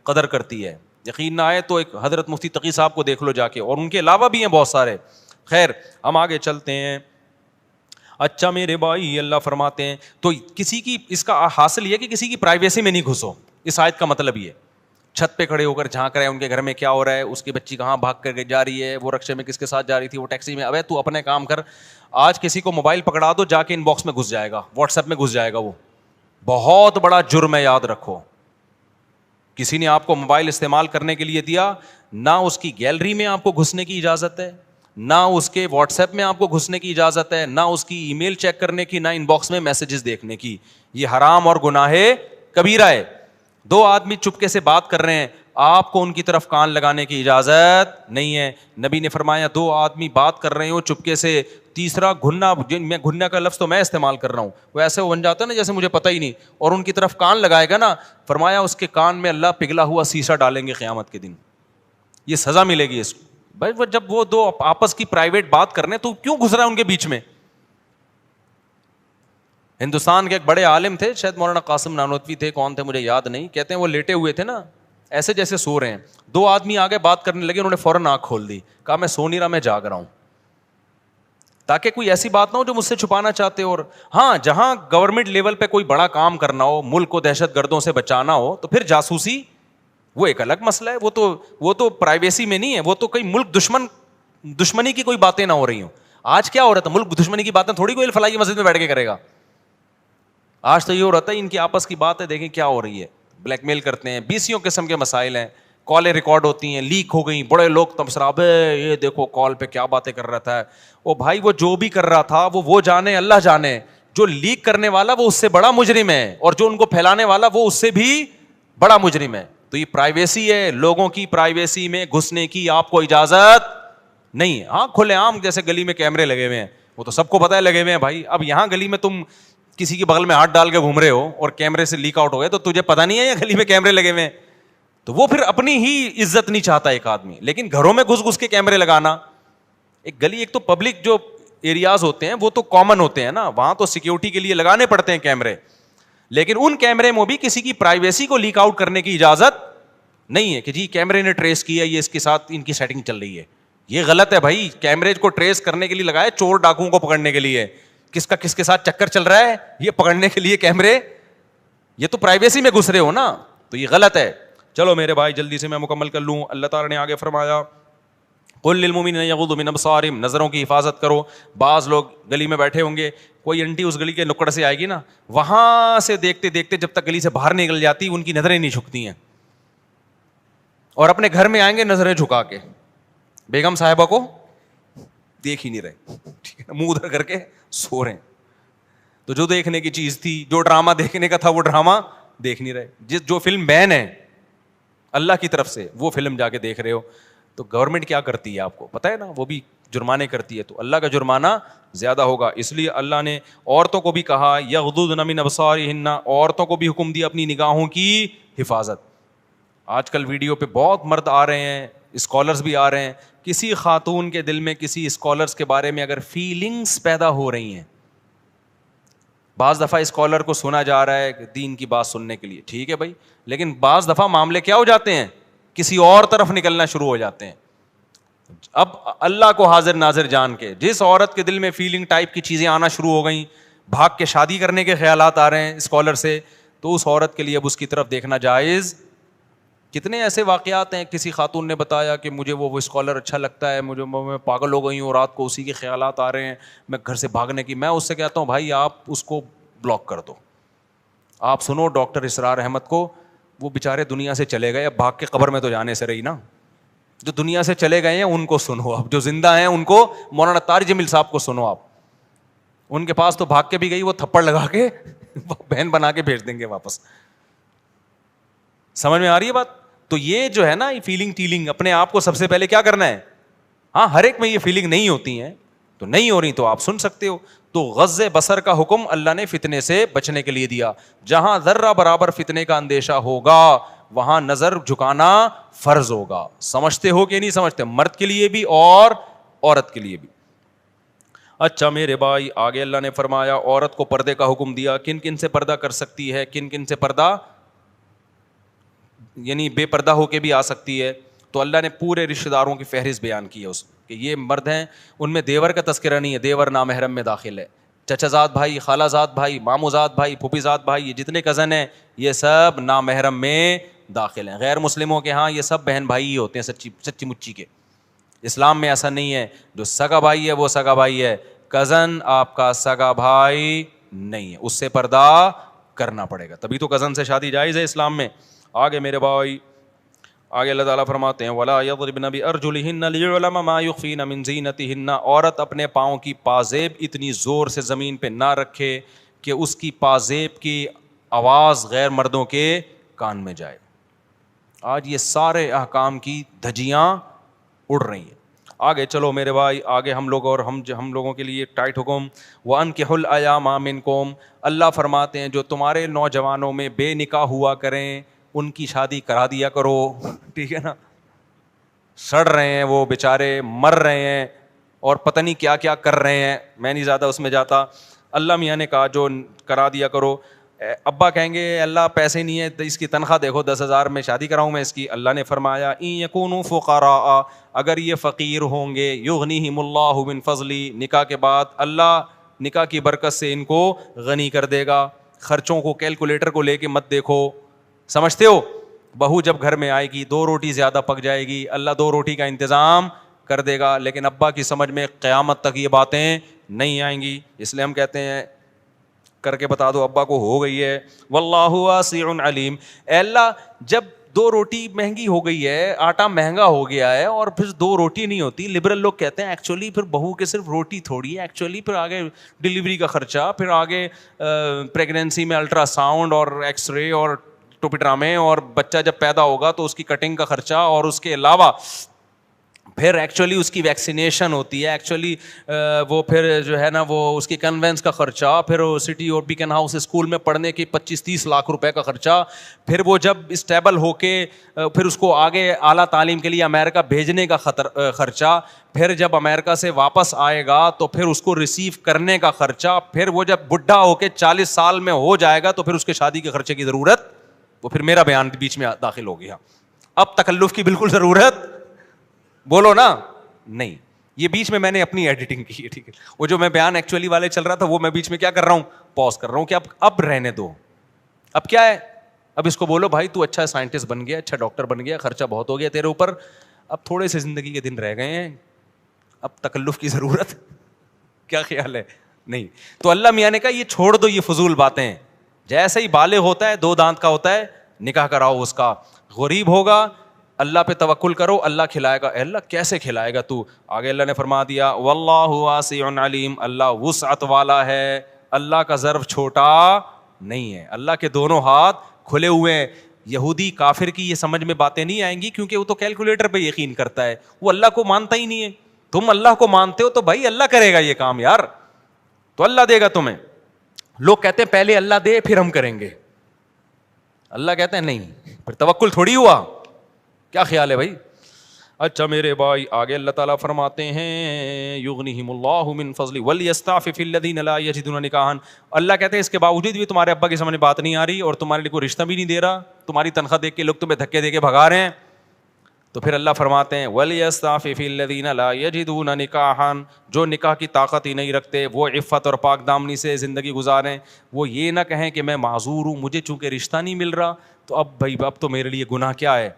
قدر کرتی ہے. یقین نہ آئے تو ایک حضرت مفتی تقی صاحب کو دیکھ لو جا کے, اور ان کے علاوہ بھی ہیں بہت سارے. خیر ہم آگے چلتے ہیں. اچھا میرے بھائی, اللہ فرماتے ہیں تو کسی کی, اس کا حاصل یہ کہ کسی کی پرائیویسی میں نہیں گھسو. اس آیت کا مطلب یہ, چھت پہ کھڑے ہو کر جھانک رہے ہیں ان کے گھر میں کیا ہو رہا ہے, اس کی بچی کہاں بھاگ کر جا رہی ہے, وہ رکشے میں کس کے ساتھ جا رہی تھی, وہ ٹیکسی میں. ابے تو اپنے کام کر. آج کسی کو موبائل پکڑا دو, جا کے ان باکس میں گھس جائے گا, واٹس ایپ میں گھس جائے گا, وہ بہت بڑا جرم ہے, یاد رکھو. کسی نے آپ کو موبائل استعمال کرنے کے لیے دیا, نہ اس کی گیلری میں آپ کو گھسنے کی اجازت ہے, نہ اس کے واٹس ایپ میں آپ کو گھسنے کی اجازت ہے, نہ اس کی ای میل چیک کرنے کی, نہ ان باکس میں میسیجز دیکھنے کی. یہ حرام اور گناہ کبیرہ ہے. دو آدمی چپکے سے بات کر رہے ہیں, آپ کو ان کی طرف کان لگانے کی اجازت نہیں ہے. نبی نے فرمایا دو آدمی بات کر رہے ہو چپکے سے, تیسرا گھننا, میں گھننا کا لفظ تو میں استعمال کر رہا ہوں, وہ ایسے بن جاتا ہے نا جیسے مجھے پتہ ہی نہیں, اور ان کی طرف کان لگائے گا نا, فرمایا اس کے کان میں اللہ پگھلا ہوا سیسا ڈالیں گے قیامت کے دن. یہ سزا ملے گی اس کو. بھائی جب وہ دو آپس کی پرائیویٹ بات کرنے, تو کیوں گھس رہا ہے ان کے بیچ میں. ہندوستان کے ایک بڑے عالم تھے, شاید مولانا قاسم نانوتوی تھے, کون تھے مجھے یاد نہیں, کہتے ہیں وہ لیٹے ہوئے تھے نا, ایسے جیسے سو رہے ہیں, دو آدمی آگے بات کرنے لگے, انہوں نے فوراً آنکھ کھول دی, کہا میں سو نہیں رہا, میں جاگ رہا ہوں, تاکہ کوئی ایسی بات نہ ہو جو مجھ سے چھپانا چاہتے ہو. اور ہاں, جہاں گورنمنٹ لیول پہ کوئی بڑا کام کرنا ہو, ملک کو دہشت گردوں سے بچانا ہو, تو پھر جاسوسی وہ ایک الگ مسئلہ ہے, وہ تو پرائیویسی میں نہیں ہے, وہ تو کوئی ملک دشمنی کی کوئی باتیں نہ ہو رہی ہوں. آج کیا ہو رہا تھا, ملک دشمنی کی باتیں تھوڑی کوئی فلاحی مسجد میں بیٹھ کے کرے گا. آج تو یہ ہو رہا ہے ان کی آپس کی بات ہے, دیکھیں کیا ہو رہی ہے, بلیک میل کرتے ہیں, 20 قسم کے مسائل ہیں, کالیں ریکارڈ ہوتی ہیں, لیک ہو گئیں, بڑے لوگ تمسراب, یہ دیکھو کال پہ کیا باتیں کر رہا تھا. او بھائی وہ جو بھی کر رہا تھا وہ جانے, اللہ جانے. جو لیک کرنے والا وہ اس سے بڑا مجرم ہے, اور جو ان کو پھیلانے والا وہ اس سے بھی بڑا مجرم ہے. تو یہ پرائیویسی ہے, لوگوں کی پرائیویسی میں گھسنے کی آپ کو اجازت نہیں ہے. ہاں کھلے عام جیسے گلی میں کیمرے لگے ہوئے ہیں, وہ تو سب کو پتہ ہے لگے ہوئے ہیں بھائی. اب یہاں گلی میں تم کسی کے بغل میں ہاتھ ڈال کے گھوم رہے ہو اور کیمرے سے لیک آؤٹ ہو گئے, تو تجھے پتہ نہیں ہے یہ گلی میں کیمرے لگے ہوئے ہیں, تو وہ پھر اپنی ہی عزت نہیں چاہتا ایک آدمی. لیکن گھروں میں گھس گھس کے کیمرے لگانا, ایک گلی, ایک تو پبلک جو ایریاز ہوتے ہیں وہ تو کامن ہوتے ہیں نا, وہاں تو سیکیورٹی کے لیے لگانے پڑتے ہیں کیمرے, لیکن ان کیمرے میں بھی کسی کی پرائیویسی کو لیک آؤٹ کرنے کی اجازت نہیں ہے کہ جی کیمرے نے ٹریس کیا, یہ اس کے ساتھ ان کی سیٹنگ چل رہی ہے. یہ غلط ہے بھائی. کیمرے کو ٹریس کرنے کے لیے لگائے, چور ڈاکوؤں کو پکڑنے کے لیے, کس کا کس کے ساتھ چکر چل رہا ہے یہ پکڑنے کے لیے کیمرے. یہ تو پرائیویسی میں گھس رہے ہو نا, تو یہ غلط ہے. چلو میرے بھائی جلدی سے میں مکمل کر لوں. اللہ تعالیٰ نے آگے فرمایا قل للمؤمنین یغضوا من ابصارہم, نظروں کی حفاظت کرو. بعض لوگ گلی میں بیٹھے ہوں گے, کوئی انٹی اس گلی کے نکڑ سے آئے گی نا, وہاں سے دیکھتے دیکھتے جب تک گلی سے باہر نکل جاتی ان کی نظریں نہیں جھکتی ہیں, اور اپنے گھر میں آئیں گے نظریں جھکا کے, بیگم صاحبہ کو دیکھ ہی نہیں رہے, ٹھیک ہے, منہ ادھر کر کے سو رہے ہیں. تو جو دیکھنے کی چیز تھی, جو ڈرامہ دیکھنے کا تھا, وہ ڈرامہ دیکھ نہیں رہے. جو فلم بین ہے اللہ کی طرف سے, وہ فلم جا کے دیکھ رہے ہو. تو گورنمنٹ کیا کرتی ہے آپ کو پتہ ہے نا, وہ بھی جرمانے کرتی ہے, تو اللہ کا جرمانہ زیادہ ہوگا. اس لیے اللہ نے عورتوں کو بھی کہا یغضضن من ابصارہن, عورتوں کو بھی حکم دیا اپنی نگاہوں کی حفاظت. آج کل ویڈیو پہ بہت مرد آ رہے ہیں, اسکالرز بھی آ رہے ہیں, کسی خاتون کے دل میں کسی اسکالرز کے بارے میں اگر فیلنگس پیدا ہو رہی ہیں, بعض دفعہ اسکالر کو سنا جا رہا ہے دین کی بات سننے کے لیے, ٹھیک ہے بھائی, لیکن بعض دفعہ معاملے کیا ہو جاتے ہیں, کسی اور طرف نکلنا شروع ہو جاتے ہیں. اب اللہ کو حاضر ناظر جان کے, جس عورت کے دل میں فیلنگ ٹائپ کی چیزیں آنا شروع ہو گئیں, بھاگ کے شادی کرنے کے خیالات آ رہے ہیں اسکالر سے, تو اس عورت کے لیے اب اس کی طرف دیکھنا جائز. کتنے ایسے واقعات ہیں, کسی خاتون نے بتایا کہ مجھے وہ اسکالر اچھا لگتا ہے, میں پاگل ہو گئی ہوں, رات کو اسی کے خیالات آ رہے ہیں, میں گھر سے بھاگنے کی. میں اس سے کہتا ہوں بھائی آپ اس کو بلاک کر دو. آپ سنو ڈاکٹر اسرار احمد کو, وہ بیچارے دنیا سے چلے گئے, اب بھاگ کے قبر میں تو جانے سے رہی نا. جو دنیا سے چلے گئے ہیں ان کو سنو, اب جو زندہ ہیں ان کو, مولانا طارق جمیل صاحب کو سنو آپ, ان کے پاس تو بھاگ کے بھی گئی, وہ تھپڑ لگا کے بہن بنا کے بھیج دیں گے واپس. سمجھ میں آ رہی ہے بات؟ تو یہ جو ہے نا یہ فیلنگ ٹیلنگ, اپنے آپ کو سب سے پہلے کیا کرنا ہے. ہاں ہر ایک میں یہ فیلنگ نہیں ہوتی ہیں, تو نہیں ہو رہی تو آپ سن سکتے ہو. تو غض بصر کا حکم اللہ نے فتنے سے بچنے کے لیے دیا. جہاں ذرہ برابر فتنے کا اندیشہ ہوگا وہاں نظر جھکانا فرض ہوگا. سمجھتے ہو کہ نہیں سمجھتے؟ مرد کے لیے بھی اور عورت کے لیے بھی. اچھا میرے بھائی آگے اللہ نے فرمایا عورت کو پردے کا حکم دیا. کن کن سے پردہ کر سکتی ہے, کن کن سے پردہ یعنی بے پردہ ہو کے بھی آ سکتی ہے. تو اللہ نے پورے رشتہ داروں کی فہرست بیان کی ہے اس کہ یہ مرد ہیں, ان میں دیور کا تذکرہ نہیں ہے, دیور نامحرم میں داخل ہے. چچا زاد بھائی, خالہ زاد بھائی, مامو زاد بھائی, پھوپھی زاد بھائی, یہ جتنے کزن ہیں یہ سب نامحرم میں داخل ہیں. غیر مسلموں کے ہاں یہ سب بہن بھائی ہی ہوتے ہیں سچی مچی کے. اسلام میں ایسا نہیں ہے, جو سگا بھائی ہے وہ سگا بھائی ہے, کزن آپ کا سگا بھائی نہیں ہے, اس سے پردہ کرنا پڑے گا, تبھی تو کزن سے شادی جائز ہے اسلام میں. آگے میرے بھائی, آگے اللہ تعالیٰ فرماتے ہیں وَلَا يَضْرِبْنَ بِأَرْجُلِهِنَّ لِيُعْلَمَ مَا يُخْفِينَ مِن زِينَتِهِنَّ, عورت اپنے پاؤں کی پازیب اتنی زور سے زمین پہ نہ رکھے کہ اس کی پازیب کی آواز غیر مردوں کے کان میں جائے. آج یہ سارے احکام کی دھجیاں اڑ رہی ہیں. آگے چلو میرے بھائی, آگے ہم لوگ اور ہم لوگوں کے لیے ٹائٹ حکم, وَأَنكِحُوا الْأَيَامَ مِنكُمْ, اللہ فرماتے ہیں جو تمہارے نوجوانوں میں بے نکاح ہوا کریں ان کی شادی کرا دیا کرو. ٹھیک ہے نا, سڑ رہے ہیں وہ بیچارے, مر رہے ہیں اور پتہ نہیں کیا کیا کر رہے ہیں, میں نہیں زیادہ اس میں جاتا. اللہ میاں نے کہا جو کرا دیا کرو. ابا کہیں گے اللہ پیسے نہیں ہے, اس کی تنخواہ دیکھو 10,000 میں شادی کراؤں میں اس کی. اللہ نے فرمایا ان یکونوا فقراء, اگر یہ فقیر ہوں گے, یغنیہم اللہ من فضلی, نکاح کے بعد اللہ نکاح کی برکت سے ان کو غنی کر دے گا. خرچوں کو کیلکولیٹر کو لے کے مت دیکھو, سمجھتے ہو بہو جب گھر میں آئے گی 2 روٹی زیادہ پک جائے گی, اللہ 2 روٹی کا انتظام کر دے گا, لیکن ابا کی سمجھ میں قیامت تک یہ باتیں نہیں آئیں گی. اس لیے ہم کہتے ہیں کر کے بتا دو ابا کو ہو گئی ہے. واللہ واسع علیم, اے اللہ جب 2 روٹی مہنگی ہو گئی ہے, آٹا مہنگا ہو گیا ہے اور پھر 2 روٹی نہیں ہوتی, لبرل لوگ کہتے ہیں ایکچولی پھر بہو کے صرف روٹی تھوڑی ہے, ایکچولی پھر آگے ڈلیوری کا خرچہ, پھر آگے پریگنینسی میں الٹرا ساؤنڈ اور ایکس رے اور ٹوپی ڈرامے, اور بچہ جب پیدا ہوگا تو اس کی کٹنگ کا خرچہ, اور اس کے علاوہ پھر ایکچولی اس کی ویکسینیشن ہوتی ہے, ایکچولی وہ پھر جو ہے نا وہ اس کی کنوینس کا خرچہ, پھر سٹی اور بیکن ہاؤس اسکول میں پڑھنے کی 25-30 لاکھ روپے کا خرچہ, پھر وہ جب اسٹیبل ہو کے پھر اس کو آگے اعلیٰ تعلیم کے لیے امریکہ بھیجنے کا خرچہ, پھر جب امریکہ سے واپس آئے گا تو پھر اس کو ریسیو کرنے کا خرچہ, پھر وہ جب بڈھا ہو کے 40 سال میں ہو جائے گا تو پھر اس کے شادی کے خرچے کی ضرورت, وہ پھر میرا بیان بیچ میں داخل ہو گیا. اب تکلف کی بالکل ضرورت بولو نا نہیں, یہ بیچ میں نے اپنی ایڈیٹنگ کی ہے. ٹھیک ہے, وہ جو میں بیان ایکچولی والے چل رہا تھا وہ میں بیچ میں کیا کر رہا ہوں, پاز کر رہا ہوں کہ اب رہنے دو. اب کیا ہے, اب اس کو بولو بھائی تو اچھا سائنٹسٹ بن گیا, اچھا ڈاکٹر بن گیا, خرچہ بہت ہو گیا تیرے اوپر, اب تھوڑے سے زندگی کے دن رہ گئے ہیں, اب تکلف کی ضرورت کیا خیال ہے نہیں. تو اللہ میاں نے کہا یہ چھوڑ دو یہ فضول باتیں, جیسے ہی بالغ ہوتا ہے 2 دانت کا ہوتا ہے نکاح کراؤ اس کا, غریب ہوگا اللہ پہ توکل کرو, اللہ کھلائے گا. اے اللہ کیسے کھلائے گا تو, آگے اللہ نے فرما دیا واللہ واسع علیم, اللہ وسعت والا ہے, اللہ کا ظرف چھوٹا نہیں ہے, اللہ کے دونوں ہاتھ کھلے ہوئے ہیں. یہودی کافر کی یہ سمجھ میں باتیں نہیں آئیں گی کیونکہ وہ تو کیلکولیٹر پہ یقین کرتا ہے, وہ اللہ کو مانتا ہی نہیں ہے. تم اللہ کو مانتے ہو تو بھائی اللہ کرے گا یہ کام یار, تو اللہ دے گا تمہیں. لوگ کہتے ہیں پہلے اللہ دے پھر ہم کریں گے, اللہ کہتے ہیں نہیں, پھر توکل تھوڑی ہوا. کیا خیال ہے بھائی؟ اچھا میرے بھائی آگے اللہ تعالیٰ فرماتے ہیں یغنیہم اللہ من فضلہ ولیستعفف الذین لا یجدون نکاحا, اللہ کہتے ہیں اس کے باوجود بھی تمہارے ابا کی سمجھ میں بات نہیں آ رہی اور تمہارے لیے کوئی رشتہ بھی نہیں دے رہا, تمہاری تنخواہ دیکھ کے لوگ تمہیں دھکے دے کے بھگا رہے ہیں, تو پھر اللہ فرماتے ہیں ولیستعفف الذین لا یجدون نکاحا, جو نکاح کی طاقت ہی نہیں رکھتے وہ عفت اور پاک دامنی سے زندگی گزاریں, وہ یہ نہ کہیں کہ میں معذور ہوں, مجھے چونکہ رشتہ نہیں مل رہا تو اب بھائی اب تو میرے لیے گناہ کیا ہے,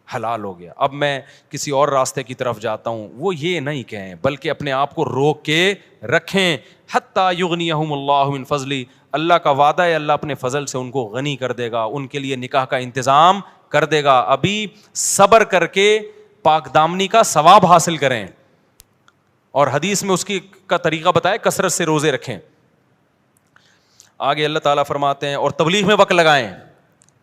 حلال ہو گیا, اب میں کسی اور راستے کی طرف جاتا ہوں. وہ یہ نہیں کہیں بلکہ اپنے آپ کو روک کے رکھیں. حتی یغنیہم اللہ من فضلہ, اللہ کا وعدہ ہے اللہ اپنے فضل سے ان کو غنی کر دے گا, ان کے لیے نکاح کا انتظام کر دے گا. ابھی صبر کر کے پاک دامنی کا ثواب حاصل کریں, اور حدیث میں اس کی کا طریقہ بتائے کثرت سے روزے رکھیں. آگے اللہ تعالیٰ فرماتے ہیں اور تبلیغ میں وقت لگائیں.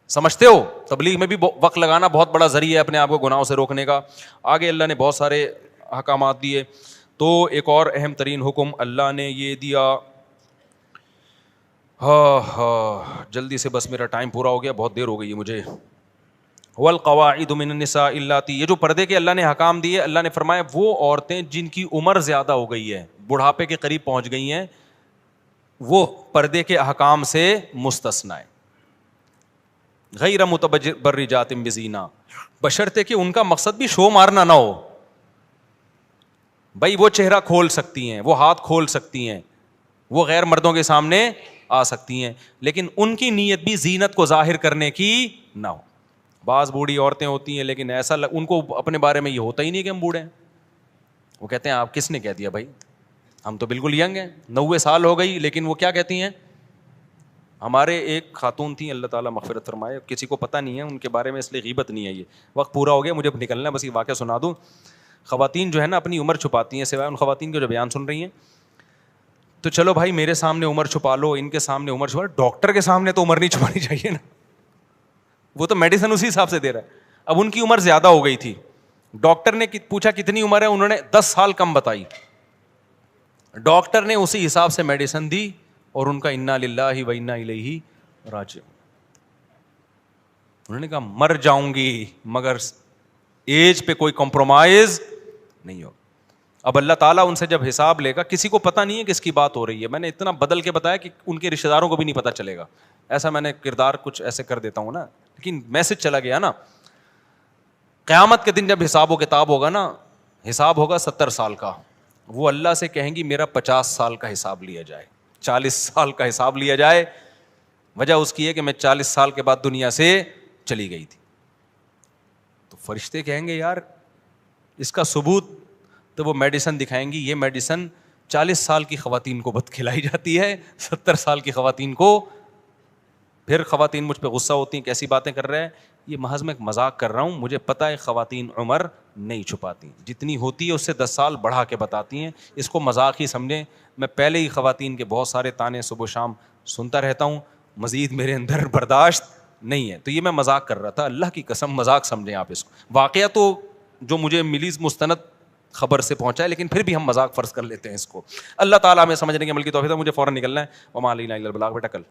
سمجھتے ہو تبلیغ میں بھی وقت لگانا بہت بڑا ذریعہ ہے اپنے آپ کو گناہوں سے روکنے کا. آگے اللہ نے بہت سارے احکامات دیے, تو ایک اور اہم ترین حکم اللہ نے یہ دیا, جلدی سے بس میرا ٹائم پورا ہو گیا, بہت دیر ہو گئی ہے مجھے. والقواعد من النساء اللاتی, یہ جو پردے کے اللہ نے حکام دیے, اللہ نے فرمایا وہ عورتیں جن کی عمر زیادہ ہو گئی ہے, بڑھاپے کے قریب پہنچ گئی ہیں, وہ پردے کے احکام سے مستثنی ہیں. غیر متبرجات بزینہ، بشرطے کہ ان کا مقصد بھی شو مارنا نہ ہو. بھائی وہ چہرہ کھول سکتی ہیں، وہ ہاتھ کھول سکتی ہیں، وہ غیر مردوں کے سامنے آ سکتی ہیں، لیکن ان کی نیت بھی زینت کو ظاہر کرنے کی نہ ہو. بعض بوڑھی عورتیں ہوتی ہیں لیکن ایسا ان کو اپنے بارے میں یہ ہوتا ہی نہیں کہ ہم بوڑھے ہیں. وہ کہتے ہیں آپ کس نے کہہ دیا بھائی، ہم تو بالکل ینگ ہیں، 90 سال ہو گئی. لیکن وہ کیا کہتی ہیں، ہمارے ایک خاتون تھیں اللہ تعالیٰ مغفرت فرمائے، کسی کو پتہ نہیں ہے ان کے بارے میں، اس لیے غیبت نہیں ہے. یہ وقت پورا ہو گیا، مجھے نکلنا ہے، بس یہ واقعہ سنا دوں. خواتین جو ہے نا اپنی عمر چھپاتی ہیں، سوائے ان خواتین کے جو بیان سن رہی ہیں. تو چلو بھائی میرے سامنے عمر چھپا لو، ان کے سامنے عمر چھپا لو، ڈاکٹر کے سامنے تو عمر نہیں چھپانی چاہیے نا، وہ تو میڈیسن اسی حساب سے دے رہا ہے. اب ان کی عمر زیادہ ہو گئی تھی، ڈاکٹر نے پوچھا کتنی عمر ہے، انہوں نے 10 سال کم بتائی. ڈاکٹر نے اسی حساب سے میڈیسن دی اور ان کا انا للہ و انا الیہ راجعون. انہوں نے کہا مر جاؤں گی مگر ایج پہ کوئی کمپرومائز نہیں ہوگا. اب اللہ تعالیٰ ان سے جب حساب لے گا، کسی کو پتہ نہیں ہے کس کی بات ہو رہی ہے. میں نے اتنا بدل کے بتایا کہ ان کے رشتہ داروں کو بھی نہیں پتہ چلے گا. ایسا میں نے کردار کچھ ایسے کر دیتا ہوں نا، لیکن میسج چلا گیا نا. قیامت کے دن جب حساب و کتاب ہوگا نا، حساب ہوگا 70 سال کا، وہ اللہ سے کہیں گی میرا 50 سال کا حساب لیا جائے، 40 سال کا حساب لیا جائے. وجہ اس کی ہے کہ میں 40 سال کے بعد دنیا سے چلی گئی تھی. تو فرشتے کہیں گے یار اس کا ثبوت، تو وہ میڈیسن دکھائیں گی. یہ میڈیسن 40 سال کی خواتین کو بد کھلائی جاتی ہے، 70 سال کی خواتین کو. پھر خواتین مجھ پہ غصہ ہوتی ہیں، کیسی باتیں کر رہے ہیں. یہ محض میں ایک مذاق کر رہا ہوں، مجھے پتہ ہے خواتین عمر نہیں چھپاتی، جتنی ہوتی ہے اس سے 10 سال بڑھا کے بتاتی ہیں. اس کو مذاق ہی سمجھیں. میں پہلے ہی خواتین کے بہت سارے تانے صبح و شام سنتا رہتا ہوں، مزید میرے اندر برداشت نہیں ہے. تو یہ میں مذاق کر رہا تھا، اللہ کی قسم مذاق سمجھیں آپ اس کو. واقعہ تو جو مجھے ملی مستند خبر سے پہنچا ہے، لیکن پھر بھی ہم مذاق فرض کر لیتے ہیں اس کو. اللہ تعالیٰ ہمیں سمجھنے کے عمل کی توفیق دے. مجھے فوراً نکلنا ہے. وما علینا الا البلاغ. بیٹا کل